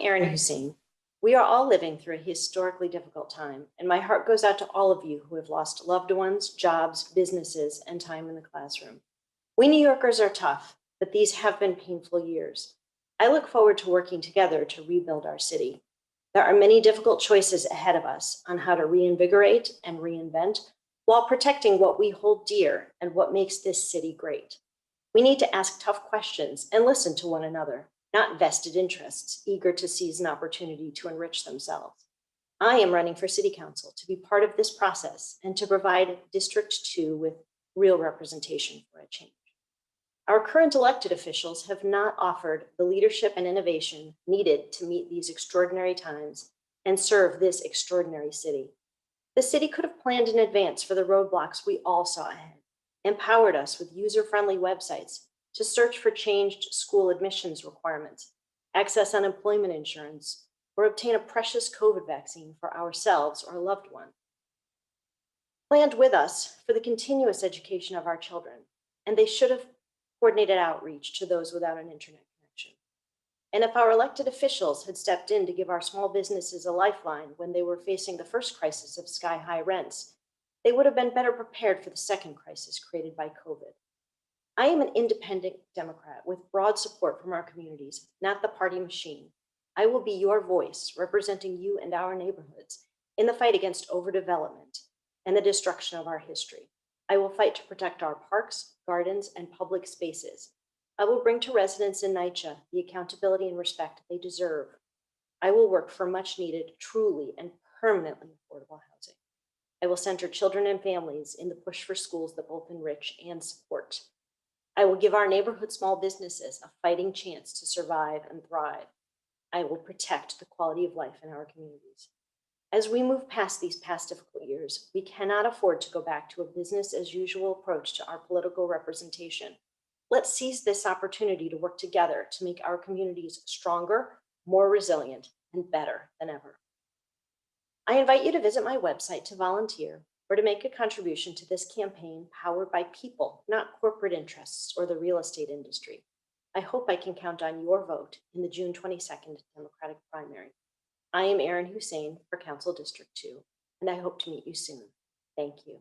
Erin Hussein. We are all living through a historically difficult time, and my heart goes out to all of you who have lost loved ones, jobs, businesses, and time in the classroom. We New Yorkers are tough, but these have been painful years. I look forward to working together to rebuild our city. There are many difficult choices ahead of us on how to reinvigorate and reinvent while protecting what we hold dear and what makes this city great. We need to ask tough questions and listen to one another, not vested interests eager to seize an opportunity to enrich themselves. I am running for City Council to be part of this process and to provide District 2 with real representation for a change. Our current elected officials have not offered the leadership and innovation needed to meet these extraordinary times and serve this extraordinary city. The city could have planned in advance for the roadblocks we all saw ahead, empowered us with user-friendly websites to search for changed school admissions requirements, access unemployment insurance, or obtain a precious COVID vaccine for ourselves or loved ones. Planned with us for the continuous education of our children, and they should have coordinated outreach to those without an internet connection. And if our elected officials had stepped in to give our small businesses a lifeline when they were facing the first crisis of sky-high rents, they would have been better prepared for the second crisis created by COVID. I am an independent Democrat with broad support from our communities, not the party machine. I will be your voice representing you and our neighborhoods in the fight against overdevelopment and the destruction of our history. I will fight to protect our parks, gardens, and public spaces. I will bring to residents in NYCHA the accountability and respect they deserve. I will work for much needed, truly and permanently affordable housing. I will center children and families in the push for schools that both enrich and support. I will give our neighborhood small businesses a fighting chance to survive and thrive. I will protect the quality of life in our communities. As we move past these past difficult years, we cannot afford to go back to a business as usual approach to our political representation. Let's seize this opportunity to work together to make our communities stronger, more resilient, and better than ever. I invite you to visit my website to volunteer or to make a contribution to this campaign powered by people, not corporate interests or the real estate industry. I hope I can count on your vote in the June 22nd Democratic primary. I am Erin Hussein for Council District 2, and I hope to meet you soon. Thank you.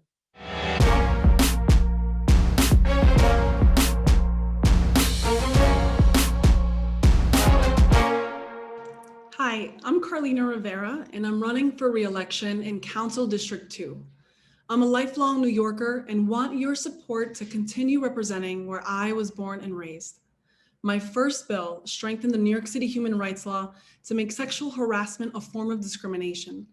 Hi, I'm Carlina Rivera, and I'm running for re-election in Council District 2. I'm a lifelong New Yorker and want your support to continue representing where I was born and raised. My first bill strengthened the New York City human rights law to make sexual harassment a form of discrimination.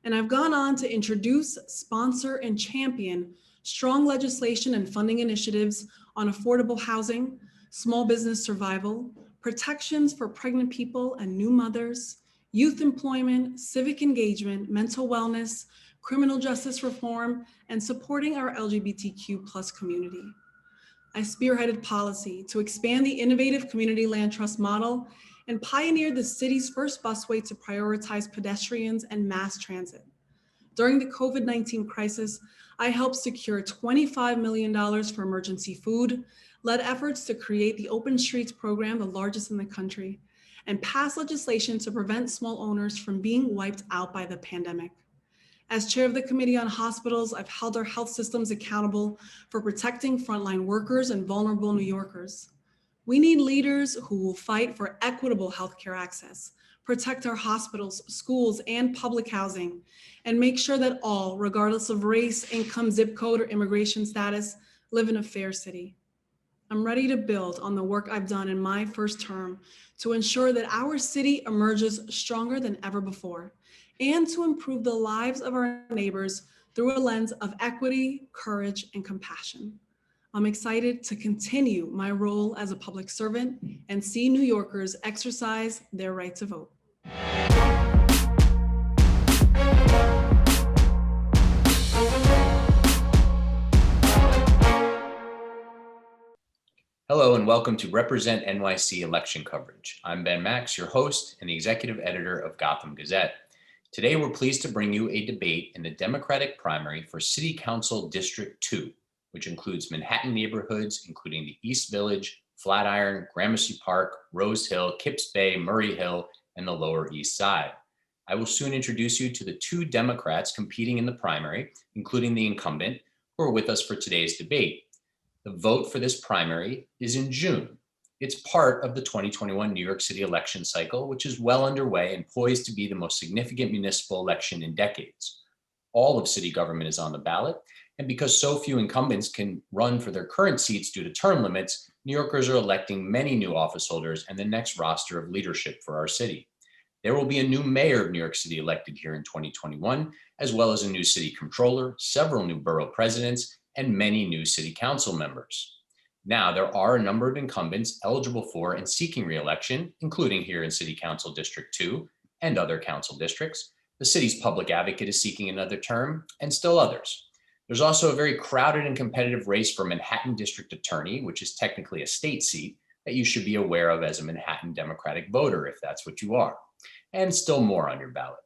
And I've gone on to introduce, sponsor, and champion strong legislation and funding initiatives on affordable housing, small business survival, protections for pregnant people and new mothers, youth employment, civic engagement, mental wellness, criminal justice reform, and supporting our LGBTQ+ community. I spearheaded policy to expand the innovative community land trust model and pioneered the city's first busway to prioritize pedestrians and mass transit. During the COVID-19 crisis, I helped secure $25 million for emergency food, led efforts to create the Open Streets program, the largest in the country, and passed legislation to prevent small owners from being wiped out by the pandemic. As chair of the Committee on Hospitals, I've held our health systems accountable for protecting frontline workers and vulnerable New Yorkers. We need leaders who will fight for equitable healthcare access, protect our hospitals, schools, and public housing, and make sure that all, regardless of race, income, zip code, or immigration status, live in a fair city. I'm ready to build on the work I've done in my first term to ensure that our city emerges stronger than ever before, and to improve the lives of our neighbors through a lens of equity, courage, and compassion. I'm excited to continue my role as a public servant and see New Yorkers exercise their right to vote. Hello and welcome to Represent NYC election coverage. I'm Ben Max, your host and the executive editor of Gotham Gazette. Today, we're pleased to bring you a debate in the Democratic primary for City Council District 2, which includes Manhattan neighborhoods, including the East Village, Flatiron, Gramercy Park, Rose Hill, Kips Bay, Murray Hill, and the Lower East Side. I will soon introduce you to the two Democrats competing in the primary, including the incumbent, who are with us for today's debate. The vote for this primary is in June. It's part of the 2021 New York City election cycle, which is well underway and poised to be the most significant municipal election in decades. All of city government is on the ballot, and because so few incumbents can run for their current seats due to term limits, New Yorkers are electing many new office holders and the next roster of leadership for our city. There will be a new mayor of New York City elected here in 2021, as well as a new city controller, several new borough presidents, and many new city council members. Now, there are a number of incumbents eligible for and seeking re-election, including here in City Council District 2 and other council districts. The city's public advocate is seeking another term, and still others. There's also a very crowded and competitive race for Manhattan District Attorney, which is technically a state seat that you should be aware of as a Manhattan Democratic voter, if that's what you are, and still more on your ballot.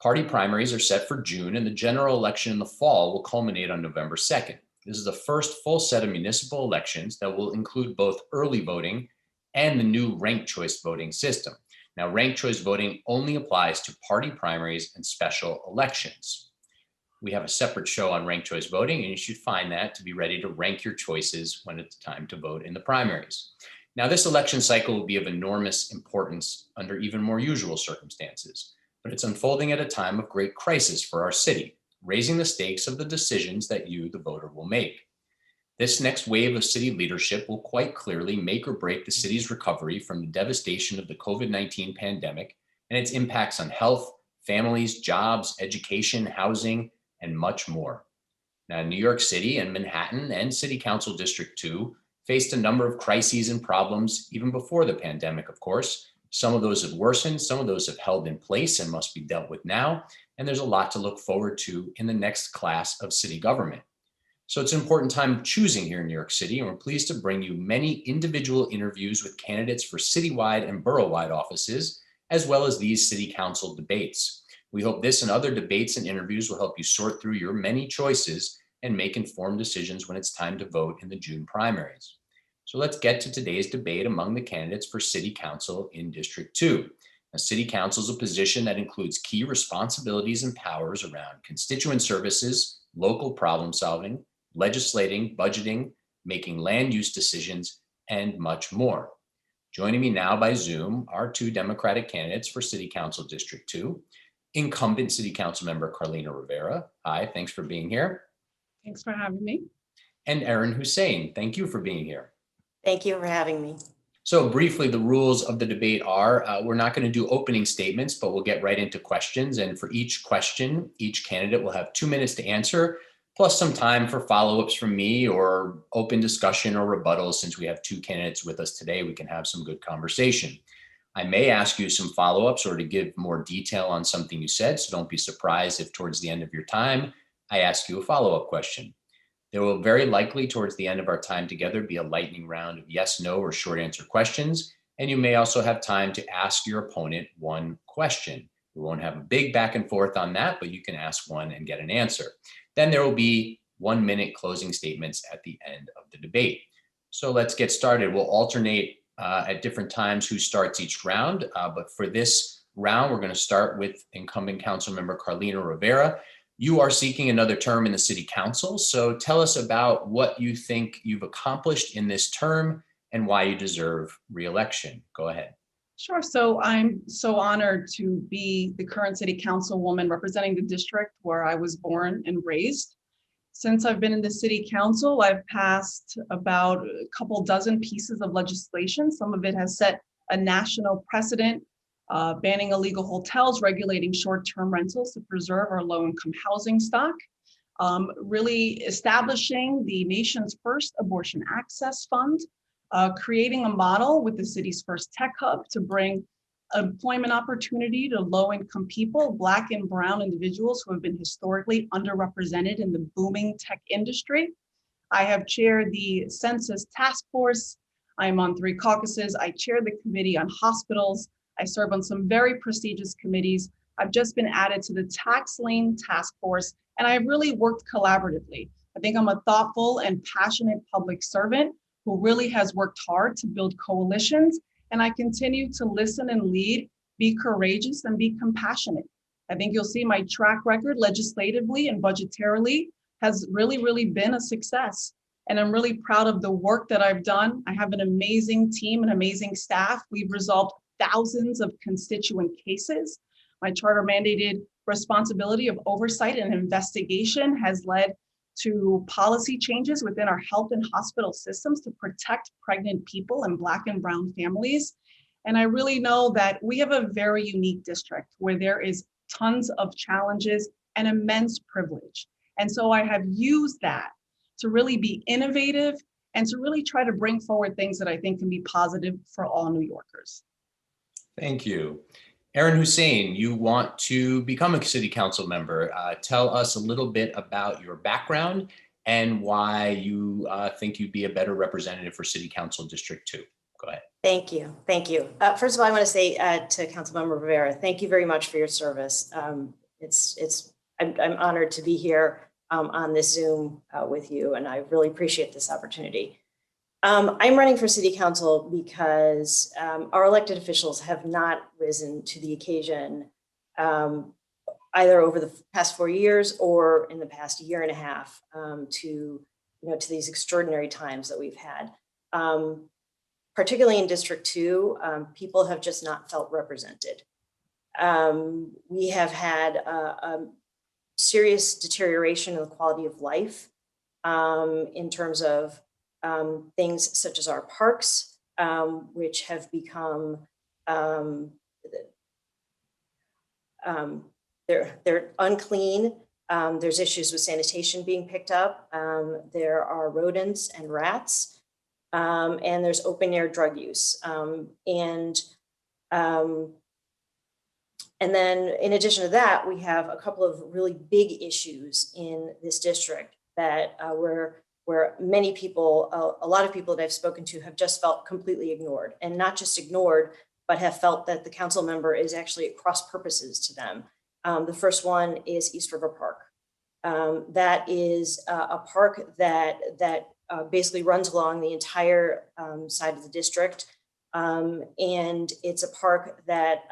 Party primaries are set for June, and the general election in the fall will culminate on November 2nd. This is the first full set of municipal elections that will include both early voting and the new ranked choice voting system. Now, ranked choice voting only applies to party primaries and special elections. We have a separate show on ranked choice voting, and you should find that to be ready to rank your choices when it's time to vote in the primaries. Now, this election cycle will be of enormous importance under even more usual circumstances, but it's unfolding at a time of great crisis for our city, raising the stakes of the decisions that you, the voter, will make. This next wave of city leadership will quite clearly make or break the city's recovery from the devastation of the COVID-19 pandemic and its impacts on health, families, jobs, education, housing, and much more. Now, New York City and Manhattan and City Council District 2 faced a number of crises and problems even before the pandemic, of course. Some of those have worsened, some of those have held in place and must be dealt with now, and there's a lot to look forward to in the next class of city government. So it's an important time choosing here in New York City, and we're pleased to bring you many individual interviews with candidates for citywide and borough-wide offices, as well as these city council debates. We hope this and other debates and interviews will help you sort through your many choices and make informed decisions when it's time to vote in the June primaries. So let's get to today's debate among the candidates for City Council in District 2. Now, City Council is a position that includes key responsibilities and powers around constituent services, local problem solving, legislating, budgeting, making land use decisions, and much more. Joining me now by Zoom are two Democratic candidates for City Council District 2, incumbent City Council member Carlina Rivera. Hi, thanks for being here. Thanks for having me. And Erin Hussein, thank you for being here. Thank you for having me. So briefly, the rules of the debate are, we're not going to do opening statements, but we'll get right into questions. And for each question, each candidate will have 2 minutes to answer, plus some time for follow-ups from me or open discussion or rebuttals. Since we have two candidates with us today, we can have some good conversation. I may ask you some follow-ups or to give more detail on something you said, so don't be surprised if towards the end of your time, I ask you a follow-up question. There will very likely towards the end of our time together be a lightning round of yes, no, or short answer questions. And you may also have time to ask your opponent one question. We won't have a big back and forth on that, but you can ask one and get an answer. Then there will be 1 minute closing statements at the end of the debate. So let's get started. We'll alternate at different times who starts each round. But for this round, we're going to start with incumbent council member Carlina Rivera. You are seeking another term in the city council. So tell us about what you think you've accomplished in this term and why you deserve re-election. Go ahead. Sure. So I'm so honored to be the current city councilwoman representing the district where I was born and raised. Since I've been in the city council, I've passed about a couple dozen pieces of legislation. Some of it has set a national precedent, banning illegal hotels, regulating short-term rentals to preserve our low-income housing stock, really establishing the nation's first abortion access fund, creating a model with the city's first tech hub to bring employment opportunity to low-income people, Black and Brown individuals who have been historically underrepresented in the booming tech industry. I have chaired the Census Task Force. I'm on 3 caucuses. I chair the Committee on Hospitals. I serve on some very prestigious committees. I've just been added to the Tax Lien Task Force, and I've really worked collaboratively. I think I'm a thoughtful and passionate public servant who really has worked hard to build coalitions, and I continue to listen and lead be courageous, and be compassionate. I think you'll see my track record legislatively and budgetarily has really been a success. And I'm really proud of the work that I've done. I have an amazing team, an amazing staff. We've resolved thousands of constituent cases. My charter mandated responsibility of oversight and investigation has led to policy changes within our health and hospital systems to protect pregnant people and Black and Brown families. And I really know that we have a very unique district where there is tons of challenges and immense privilege. And so I have used that to really be innovative and to really try to bring forward things that I think can be positive for all New Yorkers. Thank you. Erin Hussein, you want to become a city council member. Tell us a little bit about your background and why you think you'd be a better representative for City Council District 2. Go ahead. Thank you. Thank you. First of all, I want to say to Councilmember Rivera, thank you very much for your service. I'm honored to be here on this Zoom with you, and I really appreciate this opportunity. I'm running for City Council because our elected officials have not risen to the occasion either over the past 4 years or in the past year and a half to these extraordinary times that we've had. Particularly in District 2, people have just not felt represented. We have had a serious deterioration in the quality of life in terms of things such as our parks, which have become, they're unclean. There's issues with sanitation being picked up. There are rodents and rats. And there's open air drug use. And then in addition to that, we have a couple of really big issues in this district that where many people, a lot of people that I've spoken to have just felt completely ignored, and not just ignored, but have felt that the council member is actually at cross purposes to them. The first one is East River Park. That is a park that basically runs along the entire side of the district. And it's a park that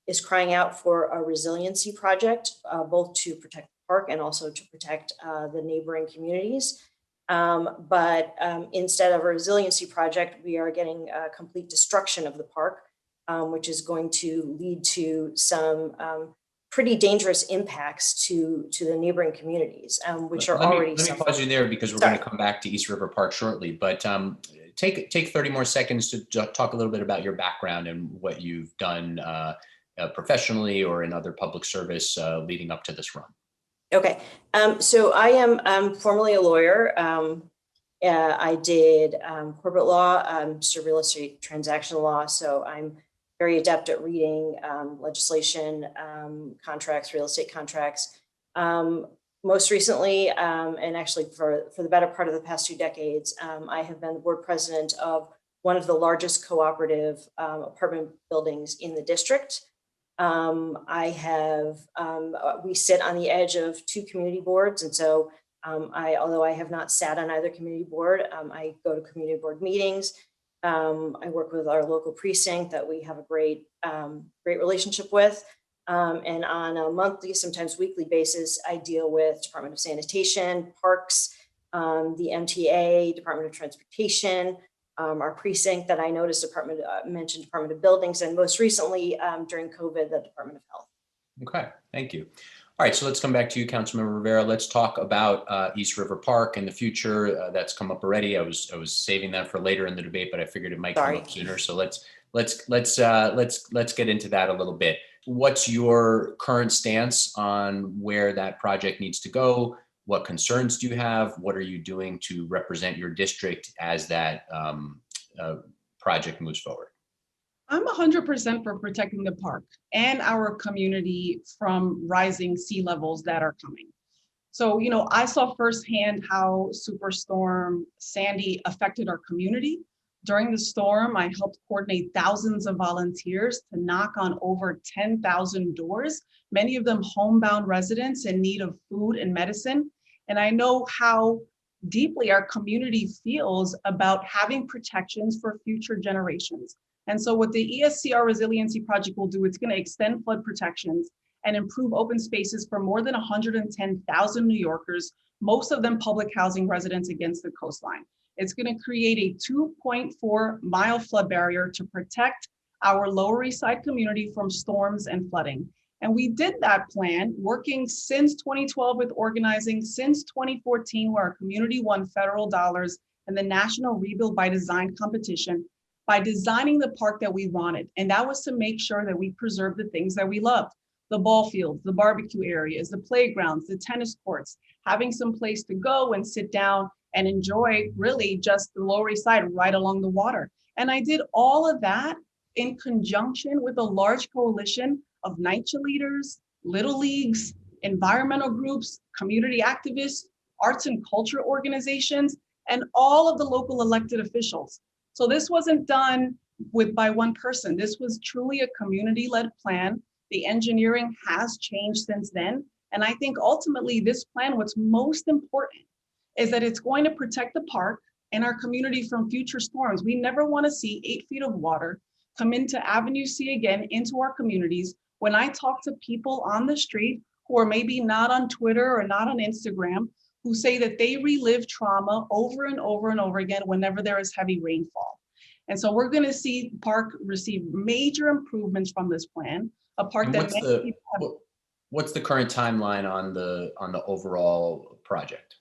is crying out for a resiliency project, both to protect the park and also to protect the neighboring communities. But instead of a resiliency project, we are getting a complete destruction of the park, which is going to lead to some pretty dangerous impacts to the neighboring communities, which are already. Let me pause you there because we're going to come back to East River Park shortly. But take 30 more seconds to talk a little bit about your background and what you've done professionally or in other public service leading up to this run. Okay, so I am formerly a lawyer. I did corporate law, just a real estate transactional law. So I'm very adept at reading legislation, contracts, real estate contracts. Most recently, and actually for the better part of the past 2 decades, I have been the board president of one of the largest cooperative apartment buildings in the district. We sit on the edge of 2 community boards. And so although I have not sat on either community board, I go to community board meetings. I work with our local precinct that we have a great relationship with. And on a monthly, sometimes weekly basis, I deal with Department of Sanitation, Parks, the MTA, Department of Transportation, our precinct that I noticed mentioned Department of Buildings, and most recently during COVID, the Department of Health. Okay, thank you. All right, so let's come back to you, Councilmember Rivera. Let's talk about East River Park and the future. That's come up already. I was saving that for later in the debate, but I figured it might come up sooner. So let's get into that a little bit. What's your current stance on where that project needs to go? What concerns do you have? What are you doing to represent your district as that project moves forward? I'm 100% for protecting the park and our community from rising sea levels that are coming. So, I saw firsthand how Superstorm Sandy affected our community. During the storm, I helped coordinate thousands of volunteers to knock on over 10,000 doors, many of them homebound residents in need of food and medicine. And I know how deeply our community feels about having protections for future generations. And so what the ESCR Resiliency Project will do, it's going to extend flood protections and improve open spaces for more than 110,000 New Yorkers, most of them public housing residents against the coastline. It's going to create a 2.4-mile flood barrier to protect our Lower East Side community from storms and flooding. And we did that plan working since 2012 with organizing, since 2014, where our community won federal dollars in the National Rebuild by Design competition by designing the park that we wanted. And that was to make sure that we preserve the things that we loved: the ball fields, the barbecue areas, the playgrounds, the tennis courts, having some place to go and sit down and enjoy really just the Lower East Side right along the water. And I did all of that in conjunction with a large coalition of NYCHA leaders, Little Leagues, environmental groups, community activists, arts and culture organizations, and all of the local elected officials. So this wasn't done by one person. This was truly a community-led plan. The engineering has changed since then. And I think ultimately this plan, what's most important is that it's going to protect the park and our community from future storms. We never want to see 8 feet of water come into Avenue C again, into our communities. When I talk to people on the street who are maybe not on Twitter or not on Instagram, who say that they relive trauma over and over and over again whenever there is heavy rainfall. And so we're going to see the park receive major improvements from this plan, a park that many people have. What's the current timeline on the overall project?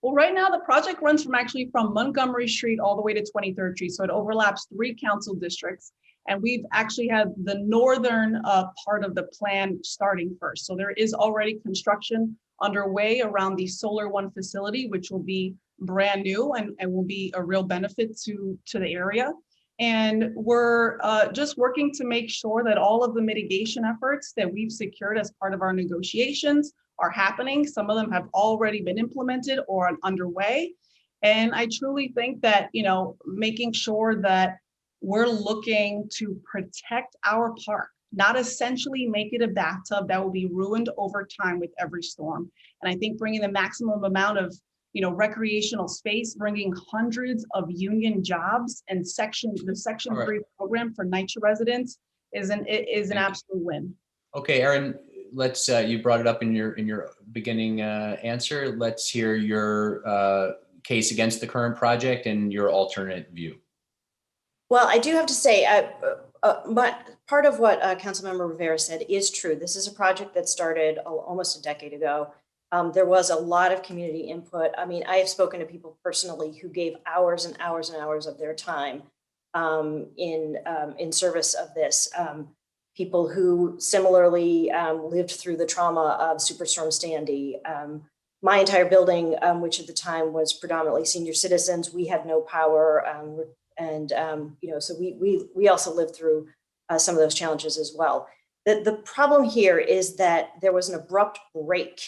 Well, right now the project runs from Montgomery Street all the way to 23rd Street. So it overlaps 3 council districts. And we've actually had the northern part of the plan starting first. So there is already construction underway around the Solar One facility, which will be brand new and will be a real benefit to the area. And we're just working to make sure that all of the mitigation efforts that we've secured as part of our negotiations are happening. Some of them have already been implemented or are underway. And I truly think that, making sure that we're looking to protect our park, not essentially make it a bathtub that will be ruined over time with every storm. And I think bringing the maximum amount of recreational space, bringing hundreds of union jobs and the Section 3 program for NYCHA residents is an absolute win. Okay, Erin, let's you brought it up in your beginning answer. Let's hear your case against the current project and your alternate view. Well, I do have to say, but part of what Councilmember Rivera said is true. This is a project that started almost a decade ago. There was a lot of community input. I mean, I have spoken to people personally who gave hours and hours and hours of their time in service of this. People who similarly lived through the trauma of Superstorm Sandy. My entire building, which at the time was predominantly senior citizens, we had no power. So we also lived through some of those challenges as well. The problem here is that there was an abrupt break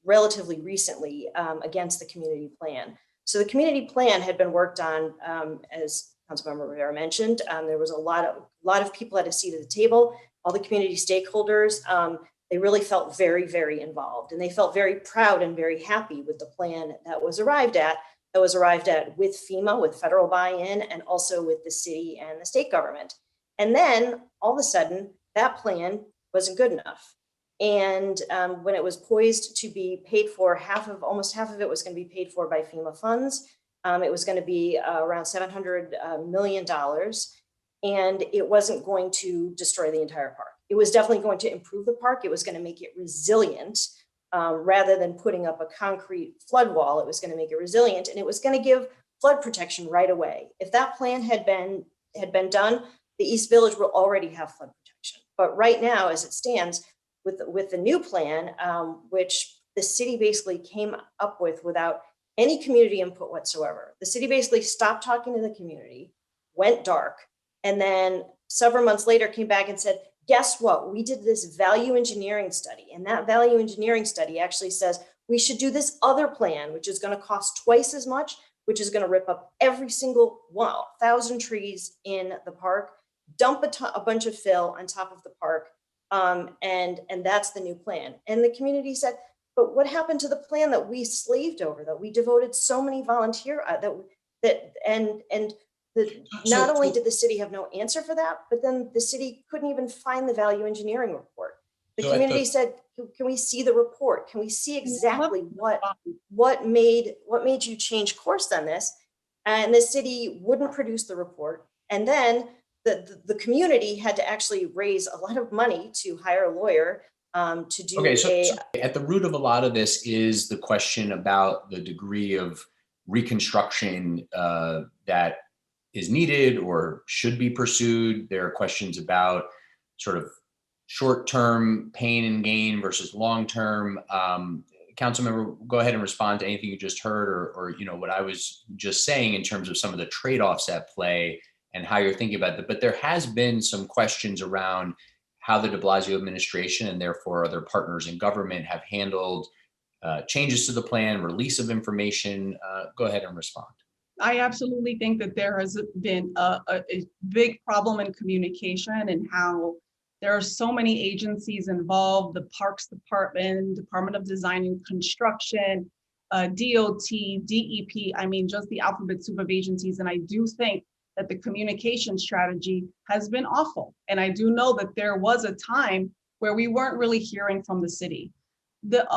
relatively recently against the community plan. So the community plan had been worked on, as Councilmember Rivera mentioned. There was a lot of people at a seat at the table. All the community stakeholders, they really felt very, very involved, and they felt very proud and very happy with the plan that was arrived at. With FEMA, with federal buy-in, and also with the city and the state government. And then all of a sudden, that plan wasn't good enough. And when it was poised to be paid for, almost half of it was going to be paid for by FEMA funds. It was going to be around $700 million, and it wasn't going to destroy the entire park. It was definitely going to improve the park. It was going to make it resilient. Rather than putting up a concrete flood wall, it was going to make it resilient, and it was going to give flood protection right away. If that plan had been done, the East Village will already have flood protection. But right now, as it stands, with the new plan, which the city basically came up with without any community input whatsoever, the city basically stopped talking to the community, went dark, and then several months later came back and said, guess what? We did this value engineering study, and that value engineering study actually says we should do this other plan, which is going to cost twice as much, which is going to rip up every single 1,000 trees in the park, dump a bunch of fill on top of the park, and that's the new plan. And the community said, but what happened to the plan that we slaved over, that we devoted so many volunteer and Not only So- did the city have no answer for that, but then the city couldn't even find the value engineering report. The So at community the- said, can we see the report? Can we see exactly what made you change course on this? And the city wouldn't produce the report. And then the community had to actually raise a lot of money to hire a lawyer to do Okay, so at the root of a lot of this is the question about the degree of reconstruction that is needed or should be pursued. There are questions about sort of short-term pain and gain versus long-term. Councilmember, go ahead and respond to anything you just heard, or what I was just saying in terms of some of the trade-offs at play and how you're thinking about that. But there has been some questions around how the de Blasio administration and therefore other partners in government have handled changes to the plan, release of information. Go ahead and respond. I absolutely think that there has been a big problem in communication and how there are so many agencies involved, the Parks Department, Department of Design and Construction, DOT, DEP, I mean, just the alphabet soup of agencies. And I do think that the communication strategy has been awful. And I do know that there was a time where we weren't really hearing from the city. The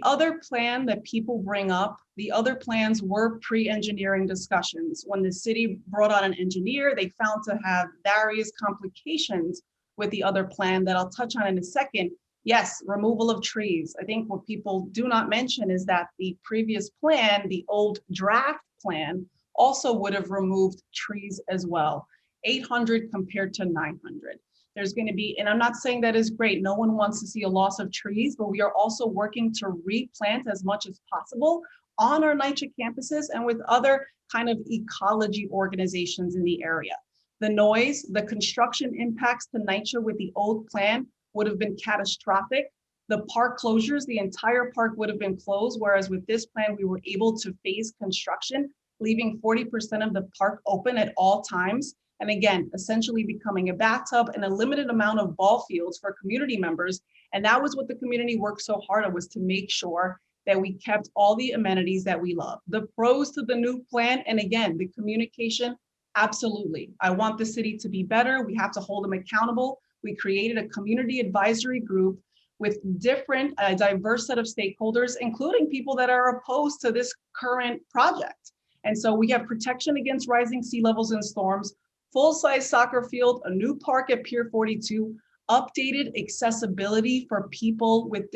other plan that people bring up, the other plans were pre-engineering discussions. When the city brought on an engineer, they found to have various complications with the other plan that I'll touch on in a second. Yes, removal of trees. I think what people do not mention is that the previous plan, the old draft plan, also would have removed trees as well, 800 compared to 900. There's going to be, and I'm not saying that is great. No one wants to see a loss of trees, but we are also working to replant as much as possible on our NYCHA campuses and with other kind of ecology organizations in the area. The noise, the construction impacts to NYCHA with the old plan would have been catastrophic. The park closures, the entire park would have been closed, whereas with this plan, we were able to phase construction, leaving 40% of the park open at all times. And again, essentially becoming a bathtub and a limited amount of ball fields for community members. And that was what the community worked so hard on, was to make sure that we kept all the amenities that we love. The pros to the new plan, and again, the communication, absolutely. I want the city to be better. We have to hold them accountable. We created a community advisory group with different, diverse set of stakeholders, including people that are opposed to this current project. And so we have protection against rising sea levels and storms, full-size soccer field, a new park at Pier 42, updated accessibility for people with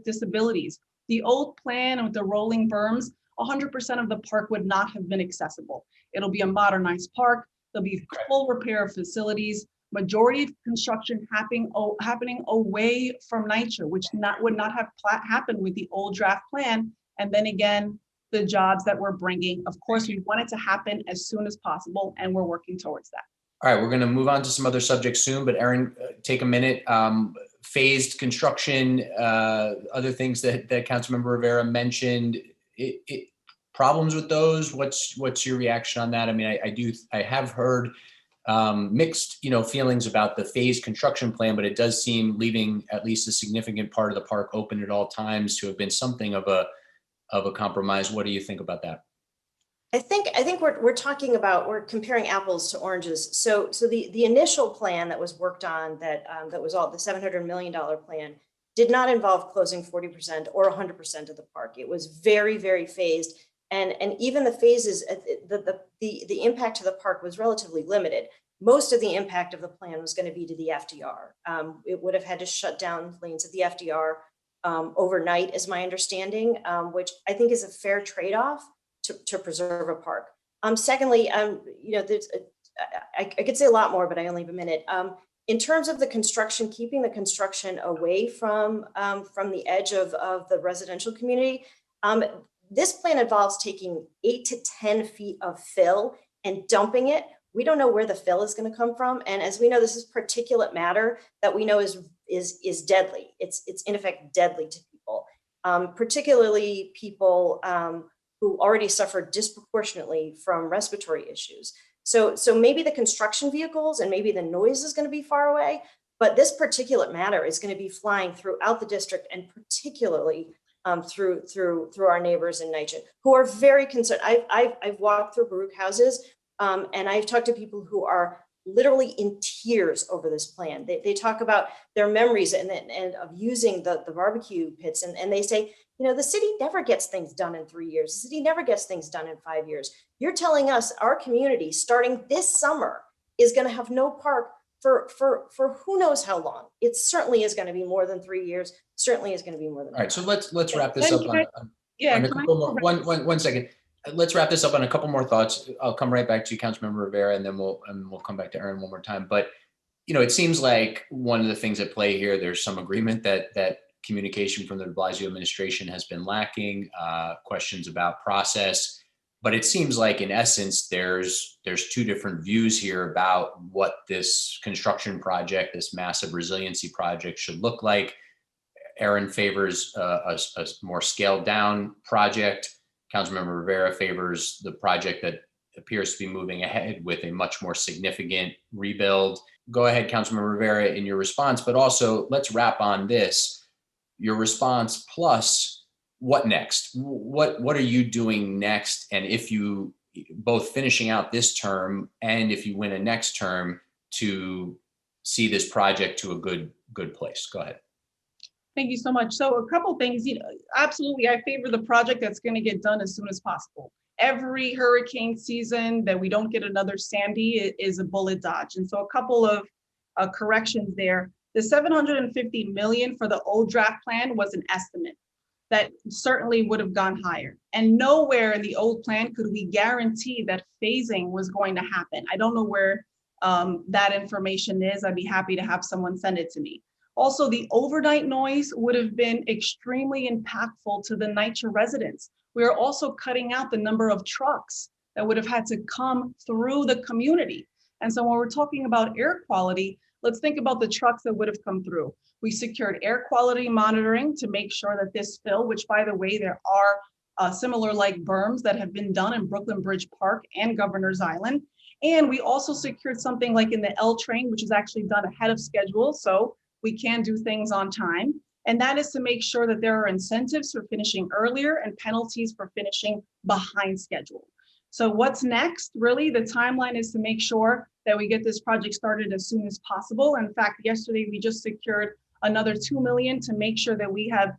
disabilities. The old plan with the rolling berms, 100% of the park would not have been accessible. It'll be a modernized park. There'll be full repair of facilities. Majority of construction happening away from NYCHA, which would not have happened with the old draft plan. And then again, the jobs that we're bringing. Of course, we want it to happen as soon as possible, and we're working towards that. All right, we're going to move on to some other subjects soon, but Erin, take a minute. Phased construction, other things that Councilmember Rivera mentioned. Problems with those? What's your reaction on that? I mean, I have heard mixed, feelings about the phased construction plan, but it does seem leaving at least a significant part of the park open at all times to have been something of a compromise. What do you think about that? I think we're comparing apples to oranges. So the initial plan that was worked on that was all the $700 million plan did not involve closing 40% or 100% of the park. It was very, very phased. And even the phases, the impact to the park was relatively limited. Most of the impact of the plan was going to be to the FDR. It would have had to shut down lanes at the FDR overnight, is my understanding, which I think is a fair trade-off to preserve a park. Secondly, I could say a lot more, but I only have a minute. In terms of the construction, keeping the construction away from the edge of the residential community, this plan involves taking 8 to 10 feet of fill and dumping it. We don't know where the fill is going to come from, and as we know, this is particulate matter that we know is deadly. It's in effect deadly to people, particularly people who already suffer disproportionately from respiratory issues. So maybe the construction vehicles and maybe the noise is going to be far away, but this particulate matter is going to be flying throughout the district and particularly through our neighbors in NYC who are very concerned. I've walked through Baruch houses, and I've talked to people who are literally in tears over this plan. They talk about their memories and of using the barbecue pits, and they say, you know, the city never gets things done in 3 years. The city never gets things done in 5 years. You're telling us our community starting this summer is going to have no park for who knows how long. It certainly is going to be more than 3 years. Certainly is going to be more than. All right, so let's wrap this up on a Can I- couple more. One second. Let's wrap this up on a couple more thoughts. I'll come right back to you, Councilmember Rivera, and then we'll come back to Aaron one more time. But you know, it seems like one of the things at play here, there's some agreement that communication from the de Blasio administration has been lacking, questions about process. But it seems like in essence, there's two different views here about what this construction project, this massive resiliency project should look like. Aaron favors a more scaled down project. Councilmember Rivera favors the project that appears to be moving ahead with a much more significant rebuild. Go ahead, Councilmember Rivera, in your response, but also let's wrap on this. Your response plus what next? What are you doing next? And if you both finishing out this term and if you win a next term to see this project to a good place. Go ahead. Thank you so much. So a couple things, absolutely, I favor the project that's going to get done as soon as possible. Every hurricane season that we don't get another Sandy is a bullet dodge. And so a couple of corrections there. The $750 million for the old draft plan was an estimate that certainly would have gone higher. And nowhere in the old plan could we guarantee that phasing was going to happen. I don't know where that information is. I'd be happy to have someone send it to me. Also, the overnight noise would have been extremely impactful to the NYCHA residents. We are also cutting out the number of trucks that would have had to come through the community. And so when we're talking about air quality, let's think about the trucks that would have come through. We secured air quality monitoring to make sure that this fill, which by the way, there are similar like berms that have been done in Brooklyn Bridge Park and Governor's Island. And we also secured something like in the L train, which is actually done ahead of schedule. So we can do things on time. And that is to make sure that there are incentives for finishing earlier and penalties for finishing behind schedule. So what's next? Really, the timeline is to make sure that we get this project started as soon as possible. In fact, yesterday we just secured another $2 million to make sure that we have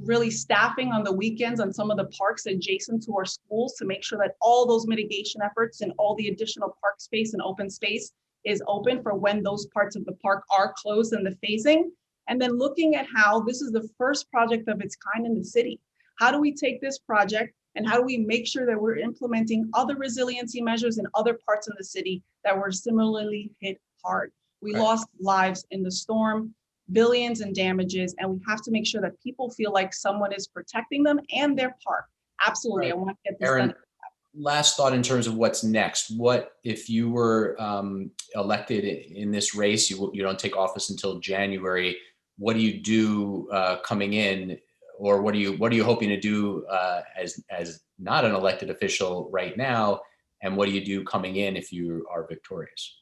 really staffing on the weekends on some of the parks adjacent to our schools to make sure that all those mitigation efforts and all the additional park space and open space is open for when those parts of the park are closed in the phasing. And then looking at how this is the first project of its kind in the city. How do we take this project and how do we make sure that we're implementing other resiliency measures in other parts of the city that were similarly hit hard? We lost lives in the storm, billions in damages, and we have to make sure that people feel like someone is protecting them and their park. Absolutely, I want to get this Aaron, done. last thought in terms of what's next. What if you were elected in this race? You don't take office until January. What do you do coming in, or what are you hoping to do as not an elected official right now? And what do you do coming in if you are victorious?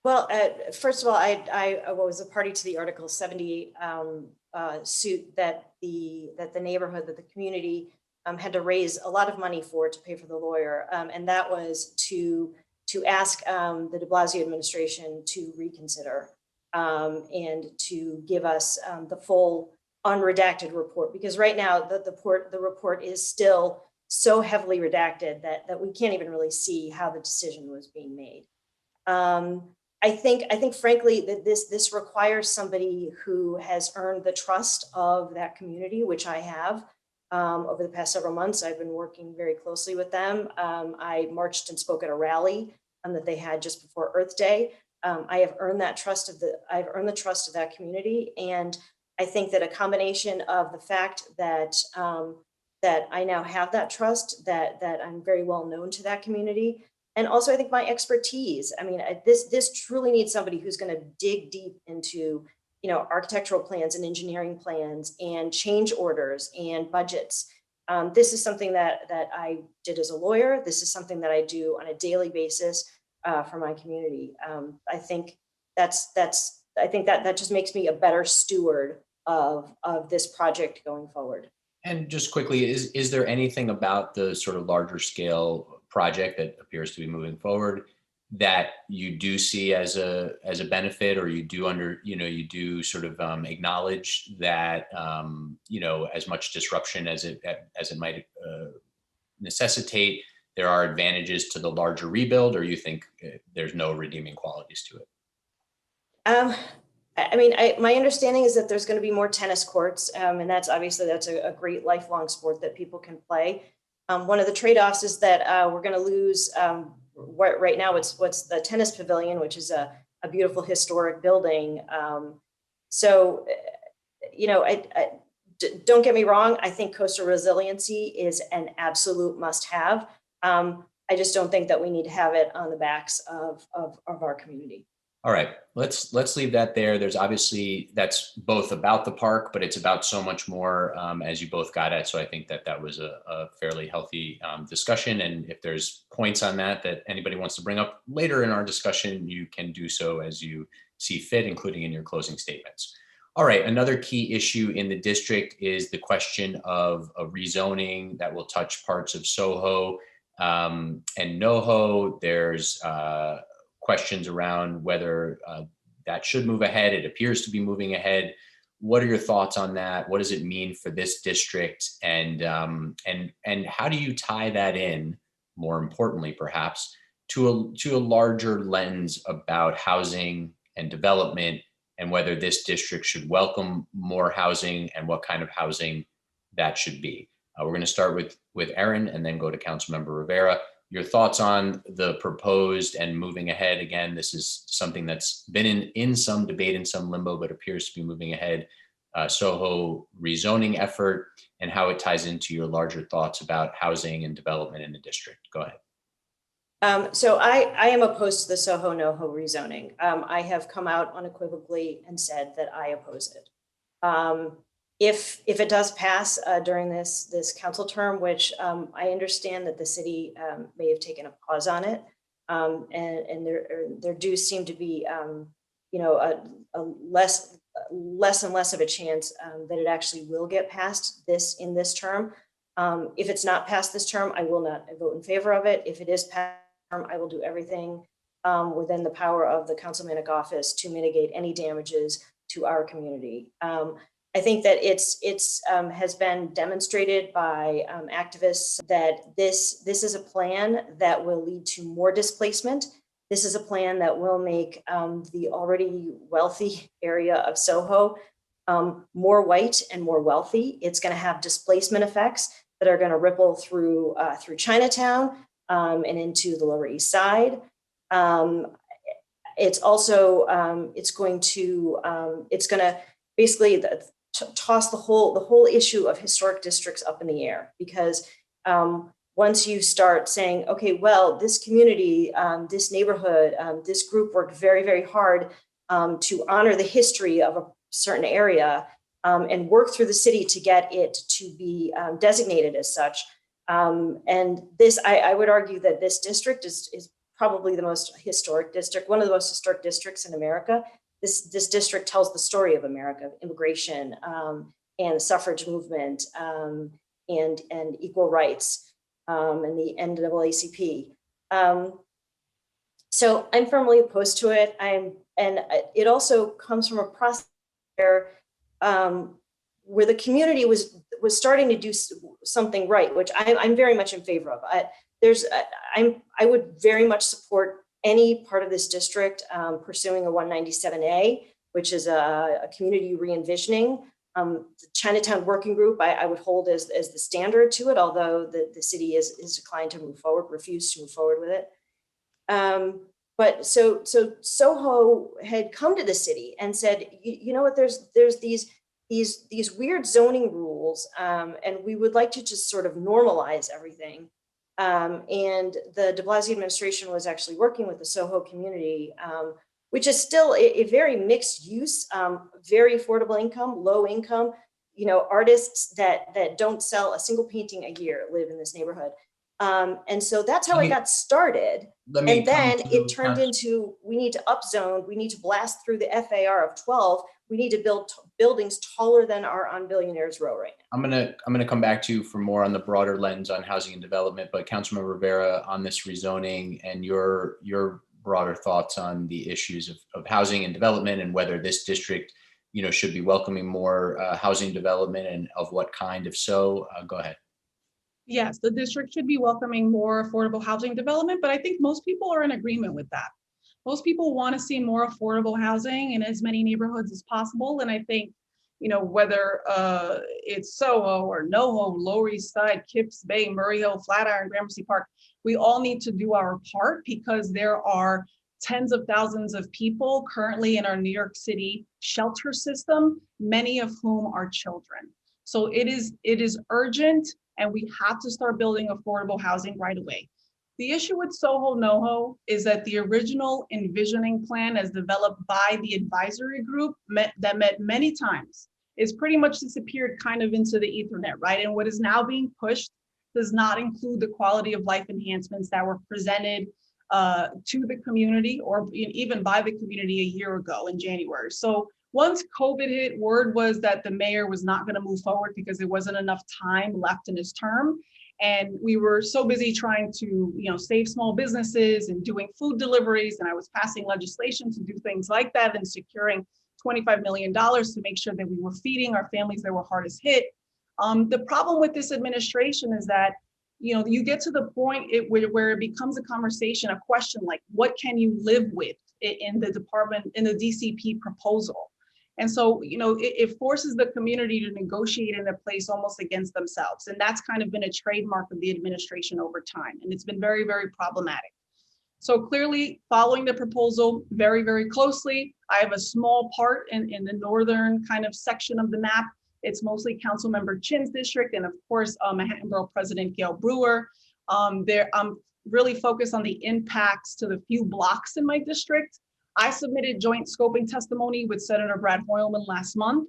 Well, first of all, I was a party to the Article 78 suit that the neighborhood, that the community had to raise a lot of money to pay for the lawyer, and that was to ask the de Blasio administration to reconsider and to give us the full unredacted report, because right now the report is still so heavily redacted that we can't even really see how the decision was being made. I think frankly that this requires somebody who has earned the trust of that community, which I have. Over the past several months, I've been working very closely with them. I marched and spoke at a rally that they had just before Earth Day. I've earned the trust of that community, and I think that a combination of the fact that that I now have that trust, that I'm very well known to that community, and also I think my expertise. I mean, this truly needs somebody who's going to dig deep into, architectural plans and engineering plans and change orders and budgets. This is something that I did as a lawyer. This is something that I do on a daily basis for my community. I think that just makes me a better steward of this project going forward. And just quickly, is there anything about the sort of larger scale project that appears to be moving forward that you do see as a benefit, or you do you do sort of acknowledge that as much disruption as it might necessitate, there are advantages to the larger rebuild, or you think there's no redeeming qualities to it? I mean, my understanding is that there's going to be more tennis courts, and that's a great lifelong sport that people can play. One of the trade-offs is that we're going to lose. Right now, what's the tennis pavilion, which is a beautiful historic building. Don't get me wrong. I think coastal resiliency is an absolute must-have. I just don't think that we need to have it on the backs of our community. All right, let's leave that there. There's obviously, that's both about the park, but it's about so much more, as you both got at. So I think that was a fairly healthy discussion. And if there's points on that anybody wants to bring up later in our discussion, you can do so as you see fit, including in your closing statements. All right, another key issue in the district is the question of rezoning that will touch parts of Soho and Noho. There's questions around whether that should move ahead. It appears to be moving ahead. What are your thoughts on that? What does it mean for this district? And how do you tie that in, more importantly, perhaps, to a larger lens about housing and development, and whether this district should welcome more housing and what kind of housing that should be? We're going to start with Erin and then go to Councilmember Rivera. Your thoughts on the proposed and moving ahead. Again, this is something that's been in some debate, in some limbo, but appears to be moving ahead. Soho rezoning effort, and how it ties into your larger thoughts about housing and development in the district. Go ahead. So I am opposed to the Soho-Noho rezoning. I have come out unequivocally and said that I oppose it. If it does pass during this council term, which I understand that the city may have taken a pause on it, and there do seem to be a less and less of a chance that it actually will get passed in this term. If it's not passed this term, I will not vote in favor of it. If it is passed, I will do everything within the power of the councilmanic office to mitigate any damages to our community. I think that it's has been demonstrated by activists that this is a plan that will lead to more displacement. This is a plan that will make the already wealthy area of Soho more white and more wealthy. It's going to have displacement effects that are going to ripple through Chinatown and into the Lower East Side. It's also it's going to basically toss the whole issue of historic districts up in the air, because once you start saying, okay, well, this community, this neighborhood, this group worked very, very hard to honor the history of a certain area and work through the city to get it to be designated as such. And this, I would argue that this district is probably the most historic district, one of the most historic districts in America. This district tells the story of America, of immigration and the suffrage movement and equal rights and the NAACP. So I'm firmly opposed to it. And it also comes from a process where the community was starting to do something right, which I'm very much in favor of. I would very much support any part of this district pursuing a 197A, which is a community re-envisioning. The Chinatown Working Group, I would hold as the standard to it, although the city is declined to move forward, refused to move forward with it. But so Soho had come to the city and said, you know what, there's these weird zoning rules, and we would like to just sort of normalize everything. And the de Blasio administration was actually working with the Soho community, which is still a very mixed use, very affordable income, low income, artists that don't sell a single painting a year live in this neighborhood. And so that's how it got started. And then it turned into, we need to upzone, we need to blast through the FAR of 12, We need to build buildings taller than are on Billionaires Row right now. I'm gonna come back to you for more on the broader lens on housing and development, but Councilmember Rivera, on this rezoning and your broader thoughts on the issues of housing and development and whether this district, should be welcoming more housing development and of what kind, if so, go ahead. Yes, the district should be welcoming more affordable housing development, but I think most people are in agreement with that. Most people want to see more affordable housing in as many neighborhoods as possible. And I think, whether it's Soho or NoHo, Lower East Side, Kips, Bay, Murray Hill, Flatiron, Gramercy Park, we all need to do our part because there are tens of thousands of people currently in our New York City shelter system, many of whom are children. So it is urgent, and we have to start building affordable housing right away. The issue with Soho-Noho is that the original envisioning plan as developed by the advisory group that met many times is pretty much disappeared kind of into the ethernet, right? And what is now being pushed does not include the quality of life enhancements that were presented to the community or even by the community a year ago in January. So once COVID hit, word was that the mayor was not going to move forward because there wasn't enough time left in his term. And we were so busy trying to, save small businesses and doing food deliveries. And I was passing legislation to do things like that and securing $25 million to make sure that we were feeding our families that were hardest hit. The problem with this administration is that, you get to the point where it becomes a conversation, a question like, what can you live with in the DCP proposal? And so, it forces the community to negotiate in a place almost against themselves. And that's kind of been a trademark of the administration over time. And it's been very, very problematic. So clearly following the proposal very, very closely, I have a small part in the northern kind of section of the map. It's mostly Councilmember Chin's district. And of course, Manhattan Borough President Gail Brewer. I'm really focused on the impacts to the few blocks in my district. I submitted joint scoping testimony with Senator Brad Hoylman last month.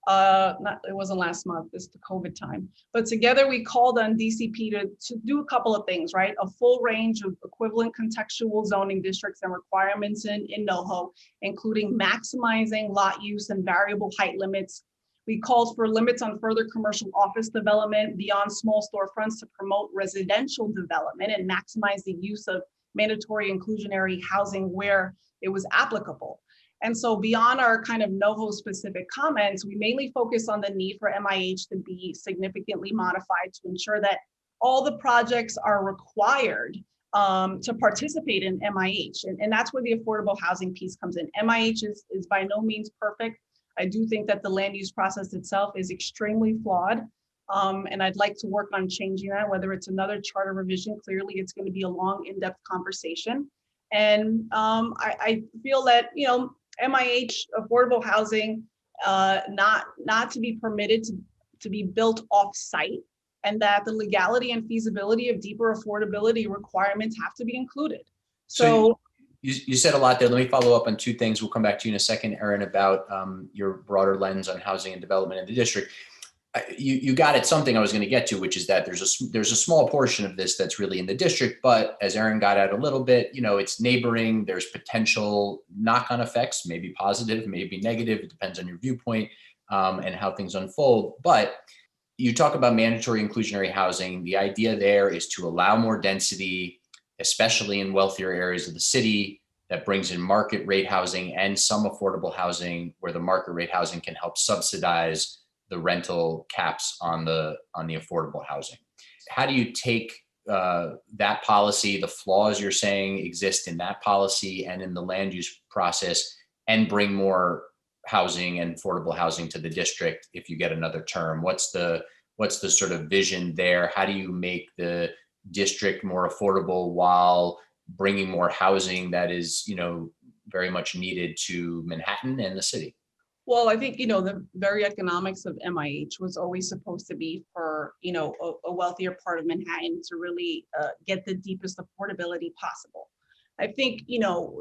It wasn't last month, it's the COVID time. But together we called on DCP to do a couple of things, right? A full range of equivalent contextual zoning districts and requirements in NoHo, including maximizing lot use and variable height limits. We called for limits on further commercial office development beyond small storefronts to promote residential development and maximize the use of mandatory inclusionary housing where it was applicable. And so beyond our kind of NoHo specific comments, we mainly focus on the need for MIH to be significantly modified to ensure that all the projects are required to participate in MIH. And that's where the affordable housing piece comes in. MIH is by no means perfect. I do think that the land use process itself is extremely flawed. And I'd like to work on changing that, whether it's another charter revision. Clearly, it's going to be a long, in-depth conversation. And I feel that, MIH, affordable housing, not to be permitted to be built off-site, and that the legality and feasibility of deeper affordability requirements have to be included. So you said a lot there. Let me follow up on two things. We'll come back to you in a second, Erin, about your broader lens on housing and development in the district. You got at something I was going to get to, which is that there's a small portion of this that's really in the district, but as Erin got at a little bit, it's neighboring. There's potential knock-on effects, maybe positive, maybe negative. It depends on your viewpoint and how things unfold. But you talk about mandatory inclusionary housing. The idea there is to allow more density, especially in wealthier areas of the city, that brings in market rate housing and some affordable housing where the market rate housing can help subsidize the rental caps on the affordable housing. How do you take that policy, the flaws you're saying exist in that policy and in the land use process, and bring more housing and affordable housing to the district if you get another term? What's the sort of vision there? How do you make the district more affordable while bringing more housing that is, very much needed to Manhattan and the city? Well, I think, the very economics of MIH was always supposed to be for, a wealthier part of Manhattan to really get the deepest affordability possible. I think,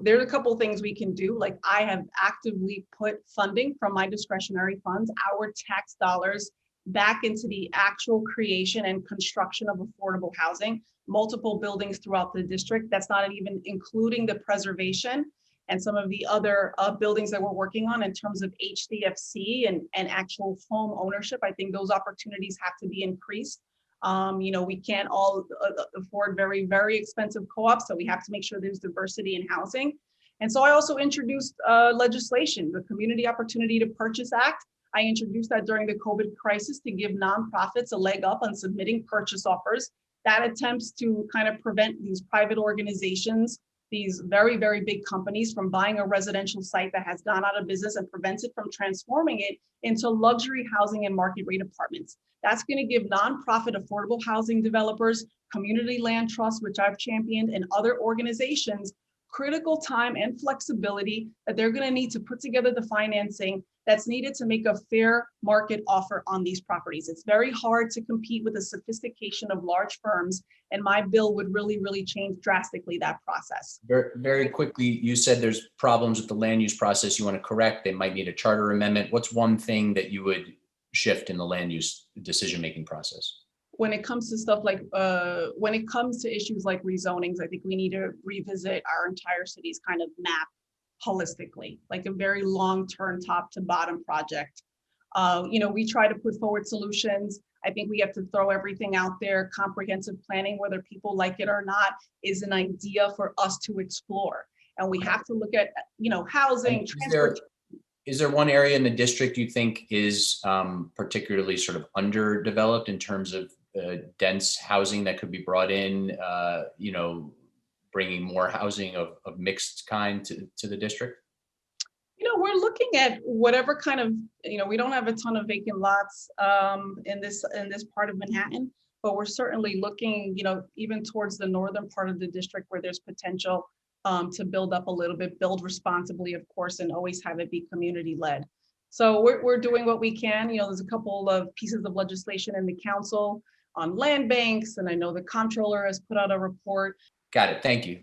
there's a couple of things we can do. Like, I have actively put funding from my discretionary funds, our tax dollars, back into the actual creation and construction of affordable housing, multiple buildings throughout the district. That's not even including the preservation and some of the other buildings that we're working on in terms of HDFC and actual home ownership. I think those opportunities have to be increased. We can't all afford very, very expensive co-ops, so we have to make sure there's diversity in housing. And so I also introduced legislation, the Community Opportunity to Purchase Act. I introduced that during the COVID crisis to give nonprofits a leg up on submitting purchase offers. That attempts to kind of prevent these private organizations, these very, very big companies, from buying a residential site that has gone out of business and prevents it from transforming it into luxury housing and market rate apartments. That's going to give nonprofit affordable housing developers, community land trusts, which I've championed, and other organizations critical time and flexibility that they're going to need to put together the financing that's needed to make a fair market offer on these properties. It's very hard to compete with the sophistication of large firms, and my bill would really, really change drastically that process. Very, very quickly, you said there's problems with the land use process you want to correct. They might need a charter amendment. What's one thing that you would shift in the land use decision-making process? When it comes to stuff like, when it comes to issues like rezonings, I think we need to revisit our entire city's kind of map holistically, like a very long-term top to bottom project. We try to put forward solutions. I think we have to throw everything out there. Comprehensive planning, whether people like it or not, is an idea for us to explore. And we have to look at, housing, transport. Is there one area in the district you think is particularly sort of underdeveloped in terms of dense housing that could be brought in, bringing more housing of mixed kind to the district? We're looking at whatever kind of, we don't have a ton of vacant lots in this part of Manhattan, but we're certainly looking, even towards the northern part of the district where there's potential to build up a little bit, build responsibly, of course, and always have it be community led. So we're doing what we can. There's a couple of pieces of legislation in the council on land banks, and I know the comptroller has put out a report. Got it. Thank you.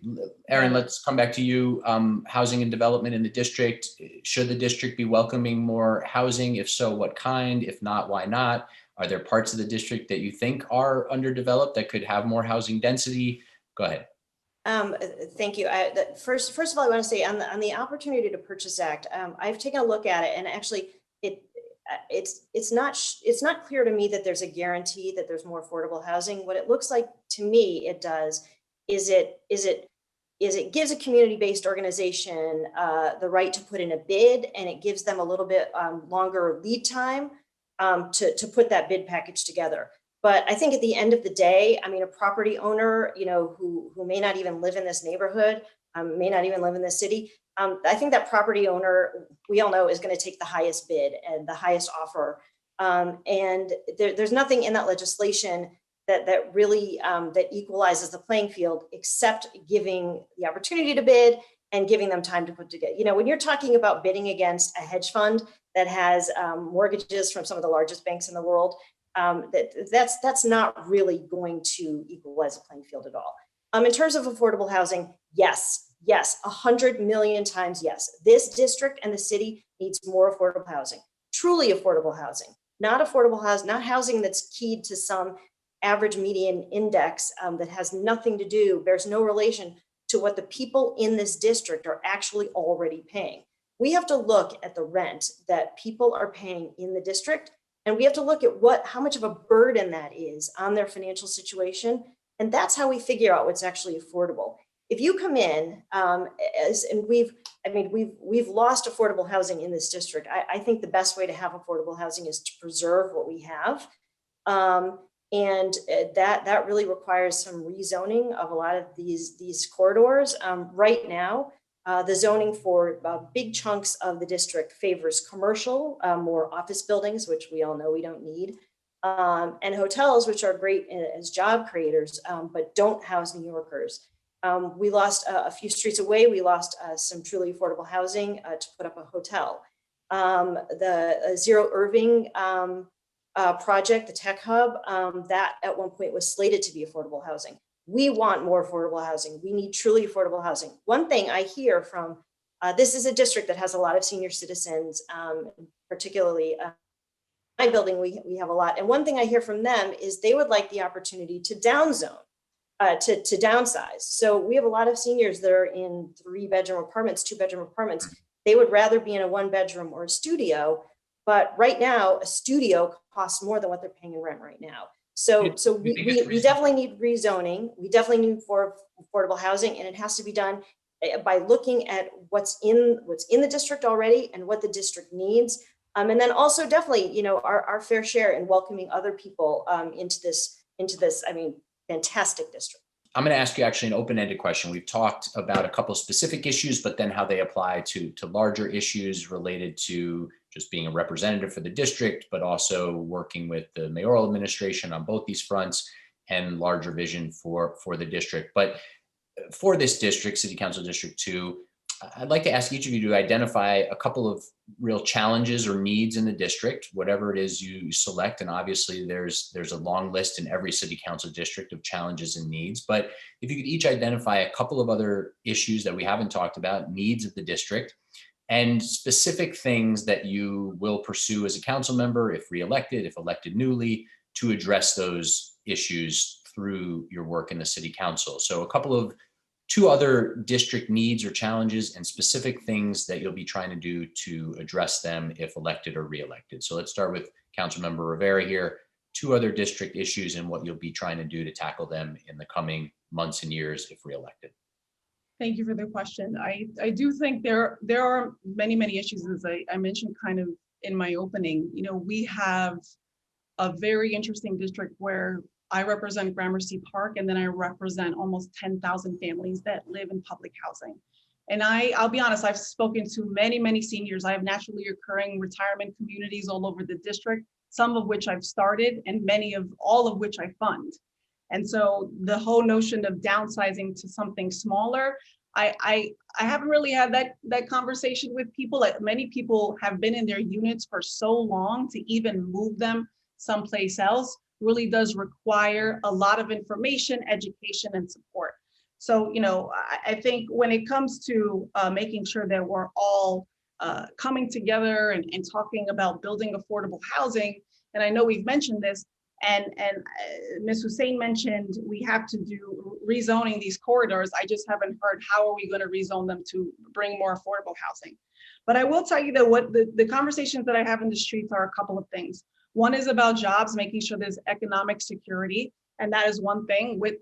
Erin, let's come back to you. Housing and development in the district. Should the district be welcoming more housing? If so, what kind? If not, why not? Are there parts of the district that you think are underdeveloped that could have more housing density? Go ahead. Thank you. First of all, I want to say on the Opportunity to Purchase Act, I've taken a look at it, and actually, it's not clear to me that there's a guarantee that there's more affordable housing. What it looks like to me, it does, is it gives a community-based organization the right to put in a bid, and it gives them a little bit longer lead time to put that bid package together. But I think at the end of the day, a property owner, who may not even live in this neighborhood, may not even live in this city, I think that property owner, we all know, is going to take the highest bid and the highest offer. And there's nothing in that legislation that really that equalizes the playing field, except giving the opportunity to bid and giving them time to put together. When you're talking about bidding against a hedge fund that has mortgages from some of the largest banks in the world, that's not really going to equalize the playing field at all. In terms of affordable housing, yes, 100 million times yes. This district and the city needs more affordable housing, truly affordable housing, not affordable housing, not housing that's keyed to some average median index that has nothing to do, bears no relation to what the people in this district are actually already paying. We have to look at the rent that people are paying in the district, and we have to look at how much of a burden that is on their financial situation. And that's how we figure out what's actually affordable. If you come in, we've lost affordable housing in this district. I think the best way to have affordable housing is to preserve what we have. And that really requires some rezoning of a lot of these corridors. Right now, the zoning for big chunks of the district favors commercial, more office buildings, which we all know we don't need, and hotels, which are great as job creators, but don't house New Yorkers. We lost a few streets away. We lost some truly affordable housing to put up a hotel. The Zero Irving project, the tech hub, that at one point was slated to be affordable housing. We want more affordable housing. We need truly affordable housing. One thing I hear from, this is a district that has a lot of senior citizens, particularly my building, we have a lot. And one thing I hear from them is they would like the opportunity to downzone to downsize. So we have a lot of seniors that are in 3-bedroom apartments, 2-bedroom apartments. They would rather be in a 1-bedroom or a studio, but right now a studio costs more than what they're paying in rent right now. So we definitely need rezoning. We definitely need for affordable housing, and it has to be done by looking at what's in the district already and what the district needs. And then also definitely, you know, our fair share in welcoming other people into this, I mean, fantastic district. I'm going to ask you actually an open-ended question. We've talked about a couple of specific issues, but then how they apply to larger issues related to just being a representative for the district, but also working with the mayoral administration on both these fronts and larger vision for the district. But for this district, City Council District 2, I'd like to ask each of you to identify a couple of real challenges or needs in the district, whatever it is you select. And obviously there's a long list in every city council district of challenges and needs. But if you could each identify a couple of other issues that we haven't talked about, needs of the district, and specific things that you will pursue as a council member, if reelected, if elected newly, to address those issues through your work in the city council. So a couple of 2 other district needs or challenges and specific things that you'll be trying to do to address them if elected or reelected. So let's start with Councilmember Rivera here. 2 other district issues and what you'll be trying to do to tackle them in the coming months and years if reelected. Thank you for the question. I do think there are many issues, as I mentioned kind of in my opening. You know, we have a very interesting district where I represent Gramercy Park, and then I represent almost 10,000 families that live in public housing. And I'll be honest, I've spoken to many seniors. I have naturally occurring retirement communities all over the district, some of which I've started and all of which I fund. And so the whole notion of downsizing to something smaller, I haven't really had that conversation with people. Like, many people have been in their units for so long, to even move them someplace else really does require a lot of information, education, and support. So, you know, I think when it comes to making sure that we're all coming together and talking about building affordable housing, and I know we've mentioned this, and Ms. Hussein mentioned we have to do rezoning these corridors. I just haven't heard how are we going to rezone them to bring more affordable housing. But I will tell you that what the conversations that I have in the streets are a couple of things. One is about jobs, making sure there's economic security. And that is one thing with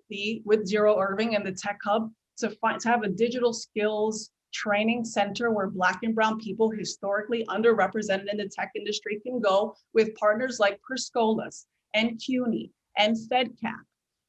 Zero Irving and the Tech Hub, to have a digital skills training center where Black and brown people historically underrepresented in the tech industry can go, with partners like Perscolas and CUNY and FedCap,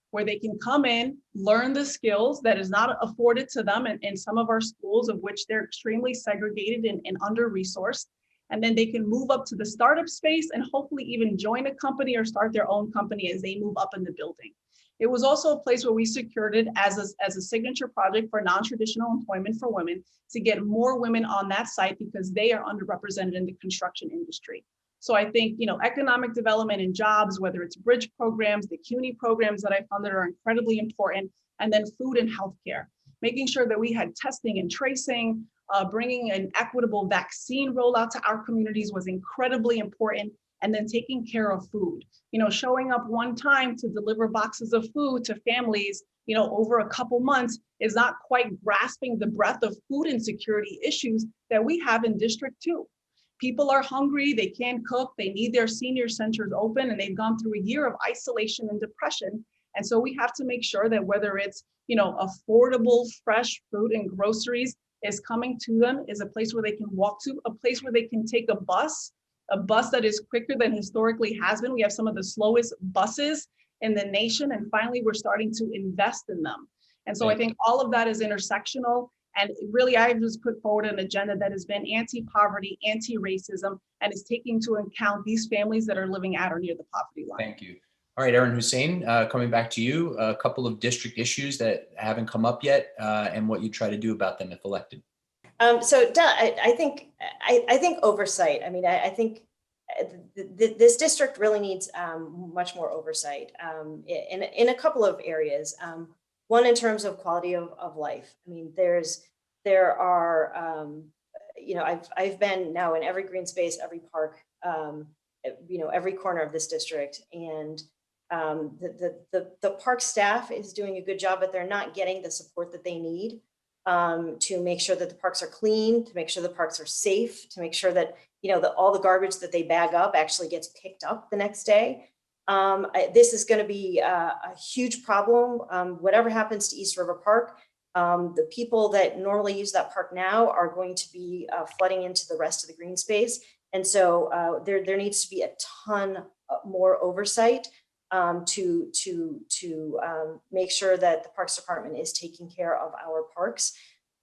where they can come in, learn the skills that is not afforded to them in some of our schools, of which they're extremely segregated and under-resourced. And then they can move up to the startup space and hopefully even join a company or start their own company as they move up in the building. It was also a place where we secured it as a signature project for non-traditional employment for women, to get more women on that site because they are underrepresented in the construction industry. So I think, you know, economic development and jobs, whether it's bridge programs, the CUNY programs that I funded, are incredibly important. And then food and healthcare, making sure that we had testing and tracing, bringing an equitable vaccine rollout to our communities was incredibly important. And then taking care of food, you know, showing up one time to deliver boxes of food to families, you know, over a couple months is not quite grasping the breadth of food insecurity issues that we have in District 2. People are hungry, they can't cook, they need their senior centers open, and they've gone through a year of isolation and depression. And so we have to make sure that whether it's, you know, affordable, fresh fruit and groceries is coming to them, is a place where they can walk to, a place where they can take a bus that is quicker than historically has been. We have some of the slowest buses in the nation, and finally we're starting to invest in them. And so I think all of that is intersectional, and really I've just put forward an agenda that has been anti-poverty, anti-racism, and is taking into account these families that are living at or near the poverty line. Thank you. All right, Erin Hussein, coming back to you, a couple of district issues that haven't come up yet, and what you try to do about them if elected. So I think oversight. I mean, I think this district really needs much more oversight in a couple of areas. One, in terms of quality of life. I mean, there are you know, I've been now in every green space, every park, you know, every corner of this district, and The park staff is doing a good job, but they're not getting the support that they need to make sure that the parks are clean, to make sure the parks are safe, to make sure that, all the garbage that they bag up actually gets picked up the next day. This is going to be a huge problem. Whatever happens to East River Park, the people that normally use that park now are going to be flooding into the rest of the green space. And so there needs to be a ton more oversight to make sure that the Parks Department is taking care of our parks.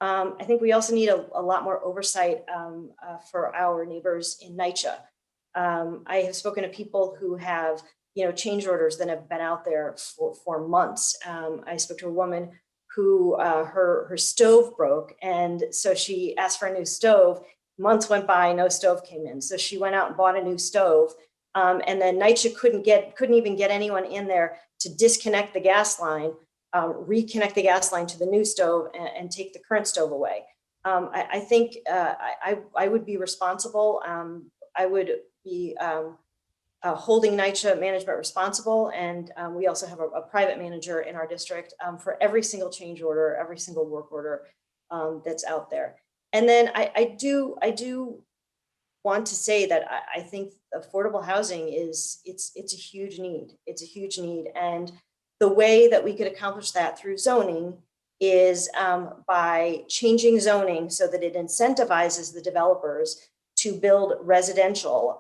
I think we also need a lot more oversight for our neighbors in NYCHA. I have spoken to people who have, change orders that have been out there for months. I spoke to a woman who her stove broke, and so she asked for a new stove. Months went by, no stove came in, so she went out and bought a new stove. And then NYCHA couldn't even get anyone in there to disconnect the gas line, reconnect the gas line to the new stove, and take the current stove away. I think I would be responsible. I would be holding NYCHA management responsible, and we also have a private manager in our district for every single change order, every single work order that's out there. And then I do want to say that I think affordable housing it's a huge need. It's a huge need, and the way that we could accomplish that through zoning is by changing zoning so that it incentivizes the developers to build residential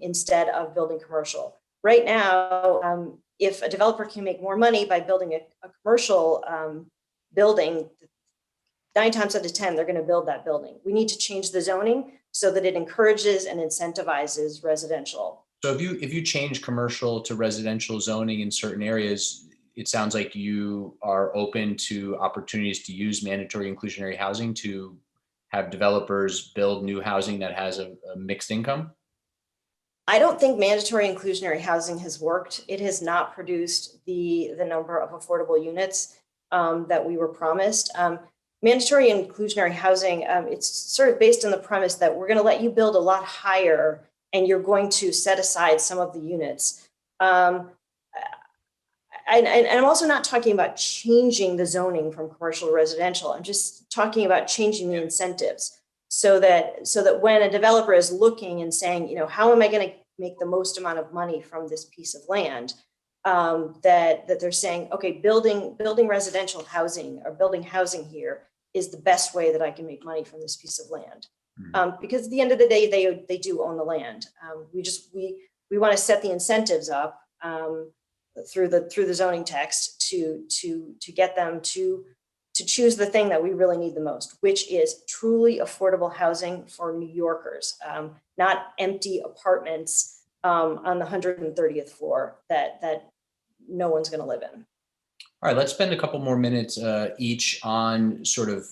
instead of building commercial. Right now, if a developer can make more money by building a commercial building, 9 times out of 10, they're going to build that building. We need to change the zoning so that it encourages and incentivizes residential. So if you change commercial to residential zoning in certain areas, it sounds like you are open to opportunities to use mandatory inclusionary housing to have developers build new housing that has a mixed income? I don't think mandatory inclusionary housing has worked. It has not produced the number of affordable units that we were promised. Mandatory inclusionary housing, it's sort of based on the premise that we're going to let you build a lot higher and you're going to set aside some of the units. And I'm also not talking about changing the zoning from commercial to residential. I'm just talking about changing the incentives so that when a developer is looking and saying, how am I going to make the most amount of money from this piece of land, that they're saying, okay, building residential housing or building housing here is the best way that I can make money from this piece of land. Because at the end of the day, they do own the land. We want to set the incentives up through the zoning text to get them to choose the thing that we really need the most, which is truly affordable housing for New Yorkers, not empty apartments on the 130th floor that no one's going to live in. All right, let's spend a couple more minutes each on sort of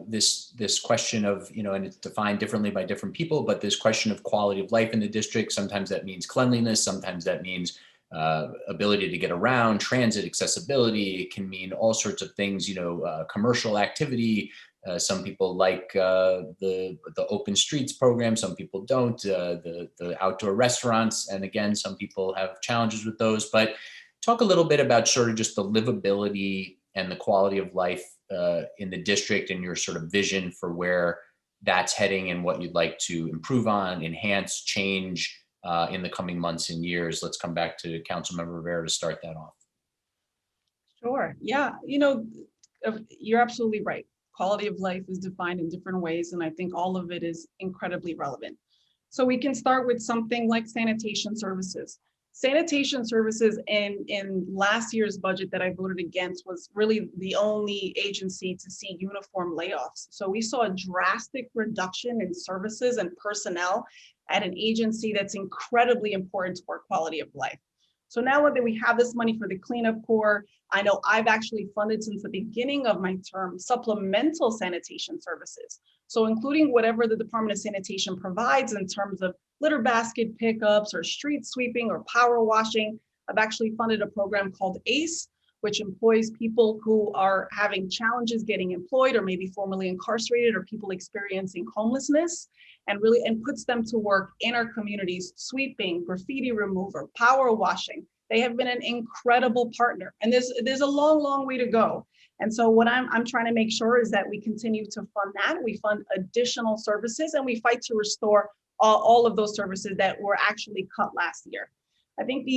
this question of, and it's defined differently by different people, but this question of quality of life in the district. Sometimes that means cleanliness. Sometimes that means ability to get around, transit accessibility. It can mean all sorts of things, commercial activity. Some people like the open streets program. Some people don't, the outdoor restaurants. And again, some people have challenges with those, but talk a little bit about sort of just the livability and the quality of life in the district and your sort of vision for where that's heading and what you'd like to improve on, enhance, change in the coming months and years. Let's come back to Councilmember Rivera to start that off. Sure. Yeah. You're absolutely right. Quality of life is defined in different ways, and I think all of it is incredibly relevant. So we can start with something like sanitation services. Sanitation services in last year's budget that I voted against was really the only agency to see uniform layoffs. So we saw a drastic reduction in services and personnel at an agency that's incredibly important to our quality of life. So now that we have this money for the cleanup corps, I know I've actually funded since the beginning of my term supplemental sanitation services. So including whatever the Department of Sanitation provides in terms of litter basket pickups or street sweeping or power washing. I've actually funded a program called ACE, which employs people who are having challenges getting employed or maybe formerly incarcerated or people experiencing homelessness, and puts them to work in our communities, sweeping, graffiti remover, power washing. They have been an incredible partner, and there's a long, long way to go. And so what I'm trying to make sure is that we continue to fund that. We fund additional services, and we fight to restore all of those services that were actually cut last year. I think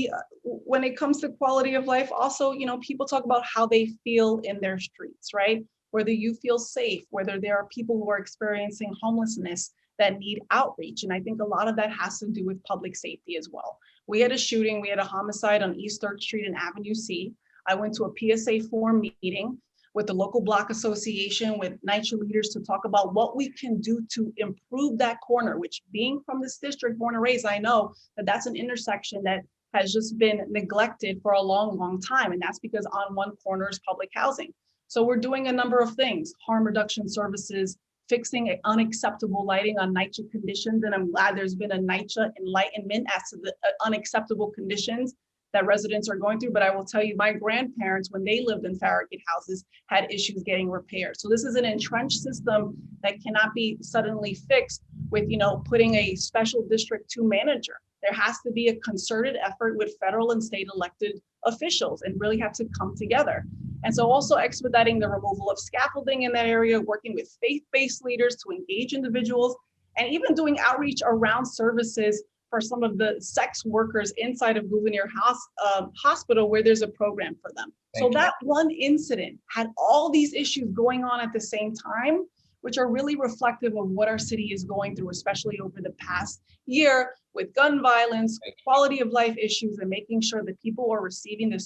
when it comes to quality of life, also, people talk about how they feel in their streets, right? Whether you feel safe, whether there are people who are experiencing homelessness that need outreach. And I think a lot of that has to do with public safety as well. We had a shooting, we had a homicide on East 3rd Street and Avenue C. I went to a PSA 4 meeting with the local block association, with NYCHA leaders, to talk about what we can do to improve that corner, which, being from this district, born and raised, I know that that's an intersection that has just been neglected for a long, long time. And that's because on one corner is public housing. So we're doing a number of things: harm reduction services, fixing unacceptable lighting on NYCHA conditions. And I'm glad there's been a NYCHA enlightenment as to the unacceptable conditions that residents are going through. But I will tell you, my grandparents, when they lived in Farragut houses, had issues getting repaired. So this is an entrenched system that cannot be suddenly fixed with, putting a special District 2 manager. There has to be a concerted effort with federal and state elected officials, and really have to come together. And so also expediting the removal of scaffolding in that area, working with faith-based leaders to engage individuals, and even doing outreach around services for some of the sex workers inside of Gouverneur Hospital, where there's a program for them. So that one incident had all these issues going on at the same time, which are really reflective of what our city is going through, especially over the past year, with gun violence, quality of life issues, and making sure that people are receiving the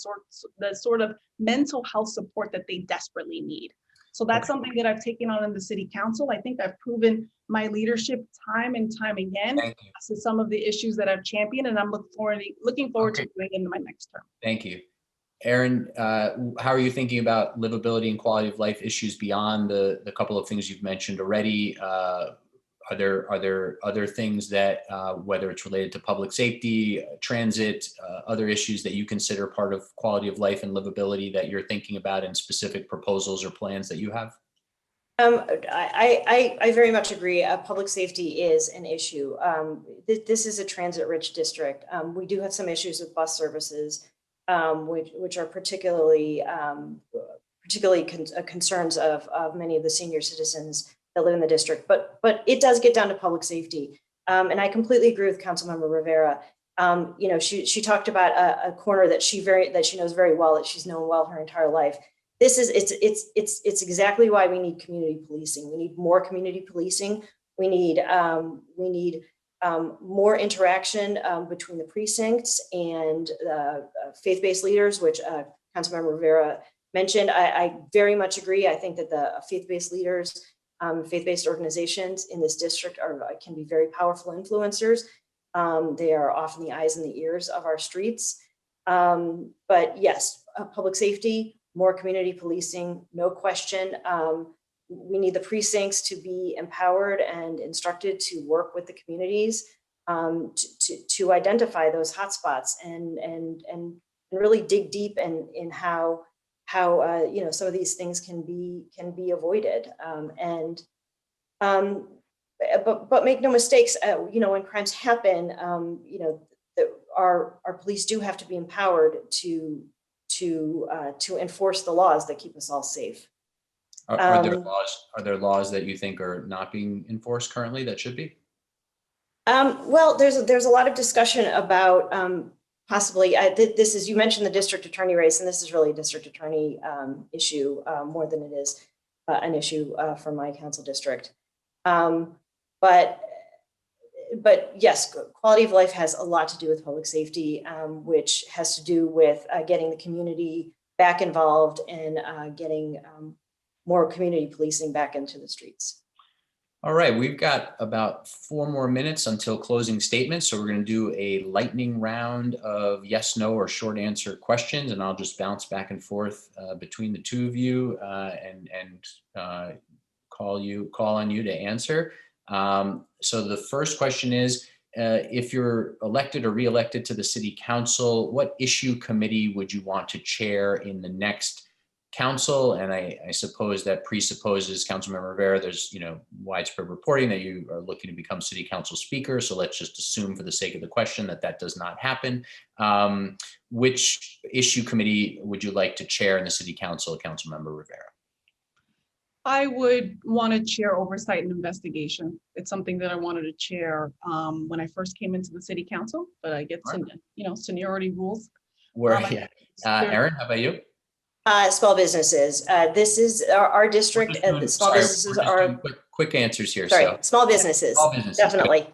sort of mental health support that they desperately need. So that's something that I've taken on in the city council. I think I've proven my leadership time and time again as to some of the issues that I've championed, and I'm looking forward to doing it in my next term. Thank you. Aaron, how are you thinking about livability and quality of life issues beyond the couple of things you've mentioned already? Are there other things that, whether it's related to public safety, transit, other issues that you consider part of quality of life and livability that you're thinking about in specific proposals or plans that you have? I very much agree. Public safety is an issue. This is a transit-rich district. We do have some issues with bus services, which are particularly concerns of many of the senior citizens that live in the district. But it does get down to public safety, and I completely agree with Councilmember Rivera. She talked about a corner that she knows very well, that she's known well her entire life. It's exactly why we need community policing. We need more community policing. We need more interaction between the precincts and faith-based leaders, which Councilmember Rivera mentioned. I very much agree. I think that the faith-based leaders, faith-based organizations in this district can be very powerful influencers. They are often the eyes and the ears of our streets. But yes, public safety, more community policing, no question. We need the precincts to be empowered and instructed to work with the communities to identify those hotspots and really dig deep in how some of these things can be avoided. But make no mistakes, when crimes happen, our police do have to be empowered to enforce the laws that keep us all safe. Are there laws that you think are not being enforced currently that should be? Well, there's a lot of discussion about possibly, you mentioned the district attorney race, and this is really a district attorney issue more than it is an issue for my council district. But yes, quality of life has a lot to do with public safety, which has to do with getting the community back involved and getting more community policing back into the streets. All right, we've got about 4 more minutes until closing statements. So we're going to do a lightning round of yes, no, or short answer questions, and I'll just bounce back and forth between the two of you and call on you to answer. So the first question is, if you're elected or re-elected to the city council, what issue committee would you want to chair in the next council, and I suppose that presupposes, Councilmember Rivera, there's, widespread reporting that you are looking to become city council speaker. So let's just assume for the sake of the question that that does not happen. Which issue committee would you like to chair in the city council, Councilmember Rivera? I would want to chair oversight and investigation. It's something that I wanted to chair when I first came into the city council, but I get to, seniority rules. Aaron, how about you? Small businesses. This is our district. Small businesses are quick answers here. Sorry, small businesses. Small businesses, definitely.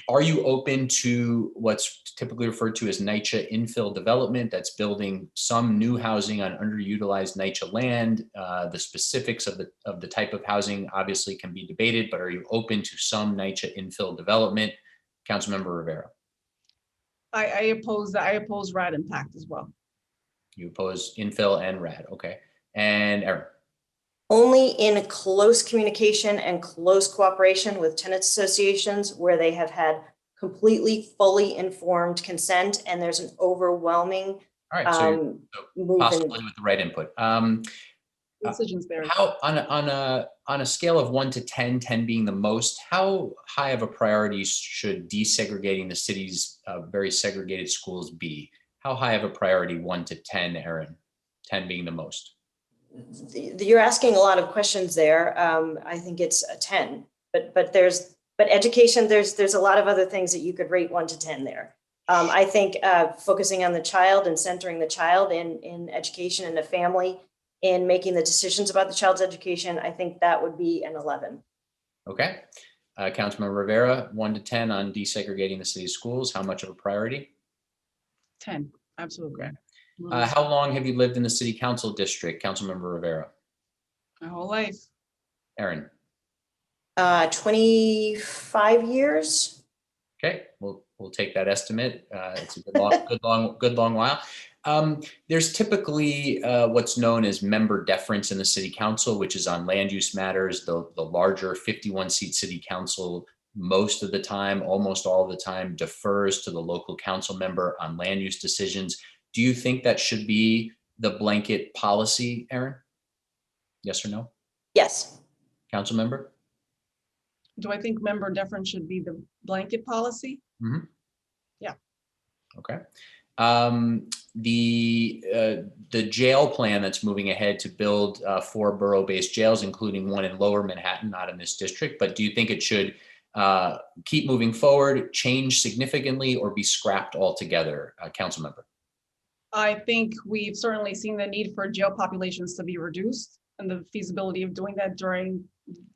Are you open to what's typically referred to as NYCHA infill development? That's building some new housing on underutilized NYCHA land. The specifics of the type of housing obviously can be debated, but are you open to some NYCHA infill development? Councilmember Rivera. I oppose RAD impact as well. You oppose infill and RAD, okay. And Aaron. Only in close communication and close cooperation with tenants associations where they have had completely fully informed consent and there's an overwhelming all right, so possibly with the right input. Decisions there. How on a scale of 1 to 10, 10 being the most, how high of a priority should desegregating the city's very segregated schools be? How high of a priority, 1 to 10, Aaron? 10 being the most. You're asking a lot of questions there. I think it's a 10, but education, there's a lot of other things that you could rate 1 to 10 there. I think focusing on the child and centering the child in education and the family in making the decisions about the child's education, I think that would be an 11. Okay. Councilmember Rivera, 1 to 10 on desegregating the city's schools. How much of a priority? 10, absolutely. Okay. How long have you lived in the city council district, Councilmember Rivera? My whole life. Aaron. 25 years. Okay, we'll take that estimate. It's a good long while. There's typically what's known as member deference in the city council, which is on land use matters. The larger 51-seat city council most of the time, almost all of the time, defers to the local council member on land use decisions. Do you think that should be the blanket policy, Aaron? Yes or no? Yes. Council member? Do I think member deference should be the blanket policy? Mm-hmm. Yeah. Okay. The jail plan that's moving ahead to build 4 borough-based jails, including one in Lower Manhattan, not in this district, but do you think it should keep moving forward, change significantly, or be scrapped altogether, council member? I think we've certainly seen the need for jail populations to be reduced and the feasibility of doing that during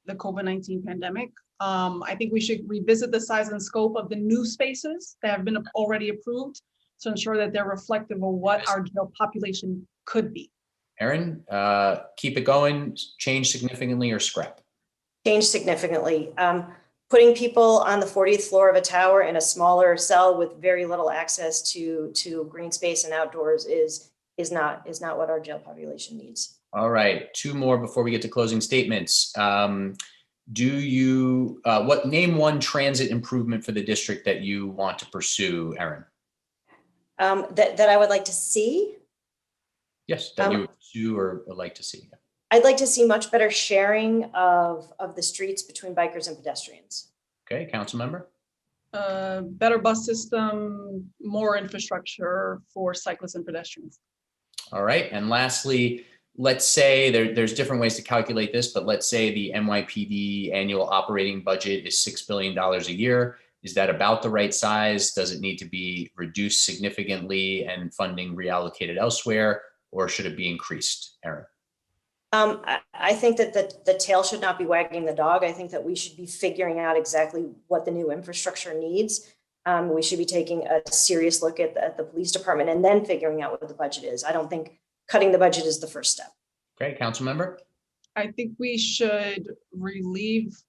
the COVID-19 pandemic. I think we should revisit the size and scope of the new spaces that have been already approved to ensure that they're reflective of what our jail population could be. Aaron, keep it going, change significantly, or scrap? Change significantly. Putting people on the 40th floor of a tower in a smaller cell with very little access to green space and outdoors is not what our jail population needs. All right, 2 more before we get to closing statements. Name one transit improvement for the district that you want to pursue, Aaron? That I would like to see? Yes, that you would pursue or like to see. I'd like to see much better sharing of the streets between bikers and pedestrians. Okay, council member? Better bus system, more infrastructure for cyclists and pedestrians. All right, and lastly, let's say there's different ways to calculate this, but let's say the NYPD annual operating budget is $6 billion a year. Is that about the right size? Does it need to be reduced significantly and funding reallocated elsewhere, or should it be increased, Aaron? I think that the tail should not be wagging the dog. I think that we should be figuring out exactly what the new infrastructure needs. We should be taking a serious look at the police department and then figuring out what the budget is. I don't think cutting the budget is the first step. Okay, council member? I think we should relieve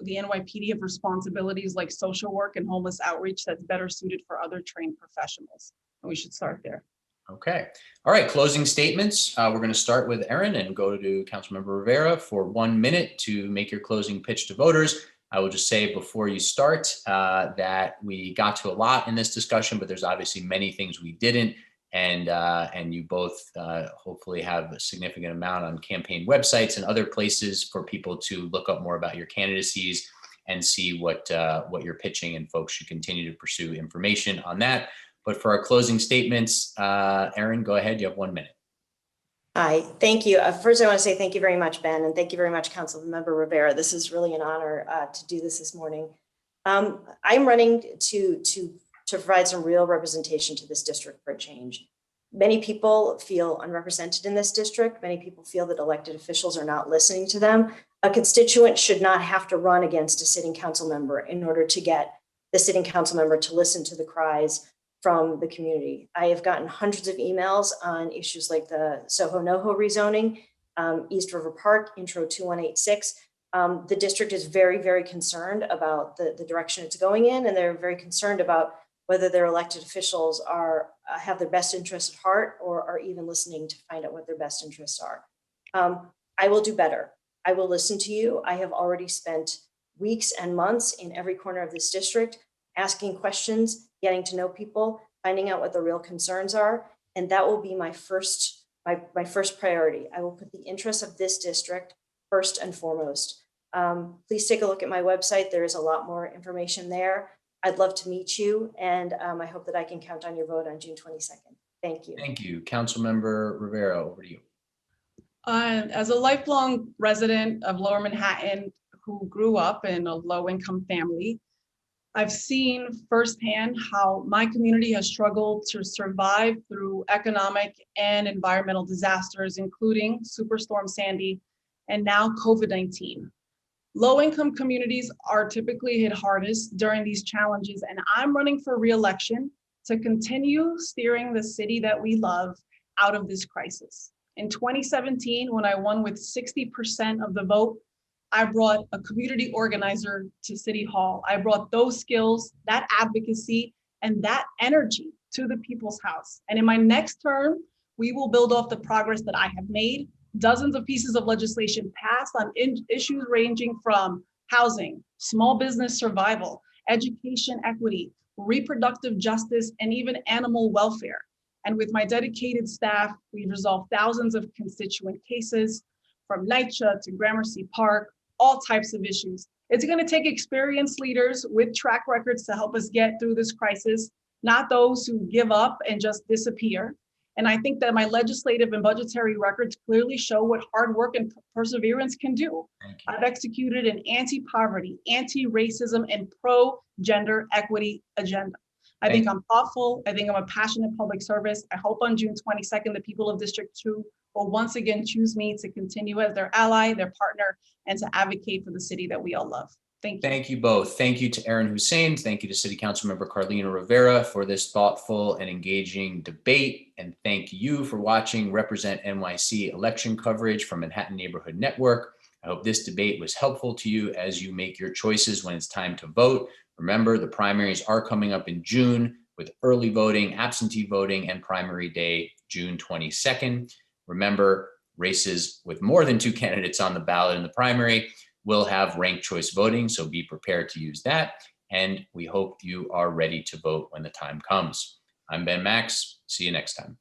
the NYPD of responsibilities like social work and homeless outreach that's better suited for other trained professionals. And we should start there. Okay. All right. Closing statements. We're going to start with Aaron and go to Councilmember Rivera for 1 minute to make your closing pitch to voters. I will just say before you start that we got to a lot in this discussion, but there's obviously many things we didn't. and you both hopefully have a significant amount on campaign websites and other places for people to look up more about your candidacies and see what you're pitching, and folks should continue to pursue information on that. But for our closing statements, Erin, go ahead. You have 1 minute. Hi, thank you. First, I want to say thank you very much, Ben, and thank you very much, Councilmember Rivera. This is really an honor to do this morning. I'm running to provide some real representation to this district for a change. Many people feel unrepresented in this district. Many people feel that elected officials are not listening to them. A constituent should not have to run against a sitting council member in order to get the sitting council member to listen to the cries from the community. I have gotten hundreds of emails on issues like the Soho-Noho rezoning, East River Park, Intro 2186. The district is very, very concerned about the direction it's going in, and they're very concerned about whether their elected officials have their best interests at heart or are even listening to find out what their best interests are. I will do better. I will listen to you. I have already spent weeks and months in every corner of this district asking questions, getting to know people, finding out what the real concerns are, and that will be my first priority. I will put the interests of this district first and foremost. Please take a look at my website. There is a lot more information there. I'd love to meet you, and I hope that I can count on your vote on June 22nd. Thank you. Thank you. Councilmember Rivera, over to you. As a lifelong resident of Lower Manhattan who grew up in a low-income family, I've seen firsthand how my community has struggled to survive through economic and environmental disasters, including Superstorm Sandy and now COVID-19. Low-income communities are typically hit hardest during these challenges, and I'm running for re-election to continue steering the city that we love out of this crisis. In 2017, when I won with 60% of the vote, I brought a community organizer to City Hall. I brought those skills, that advocacy, and that energy to the People's House. And in my next term, we will build off the progress that I have made. Dozens of pieces of legislation passed on issues ranging from housing, small business survival, education equity, reproductive justice, and even animal welfare. And with my dedicated staff, we've resolved thousands of constituent cases from NYCHA to Gramercy Park, all types of issues. It's going to take experienced leaders with track records to help us get through this crisis, not those who give up and just disappear. And I think that my legislative and budgetary records clearly show what hard work and perseverance can do. I've executed an anti-poverty, anti-racism, and pro-gender equity agenda. I think I'm thoughtful. I think I'm a passionate public service. I hope on June 22nd, the people of District 2 will once again choose me to continue as their ally, their partner, and to advocate for the city that we all love. Thank you. Thank you both. Thank you to Erin Hussein. Thank you to City Council Member Carlina Rivera for this thoughtful and engaging debate. And thank you for watching Represent NYC election coverage from Manhattan Neighborhood Network. I hope this debate was helpful to you as you make your choices when it's time to vote. Remember, the primaries are coming up in June with early voting, absentee voting, and primary day, June 22nd. Remember, races with more than 2 candidates on the ballot in the primary will have ranked choice voting, so be prepared to use that. And we hope you are ready to vote when the time comes. I'm Ben Max. See you next time.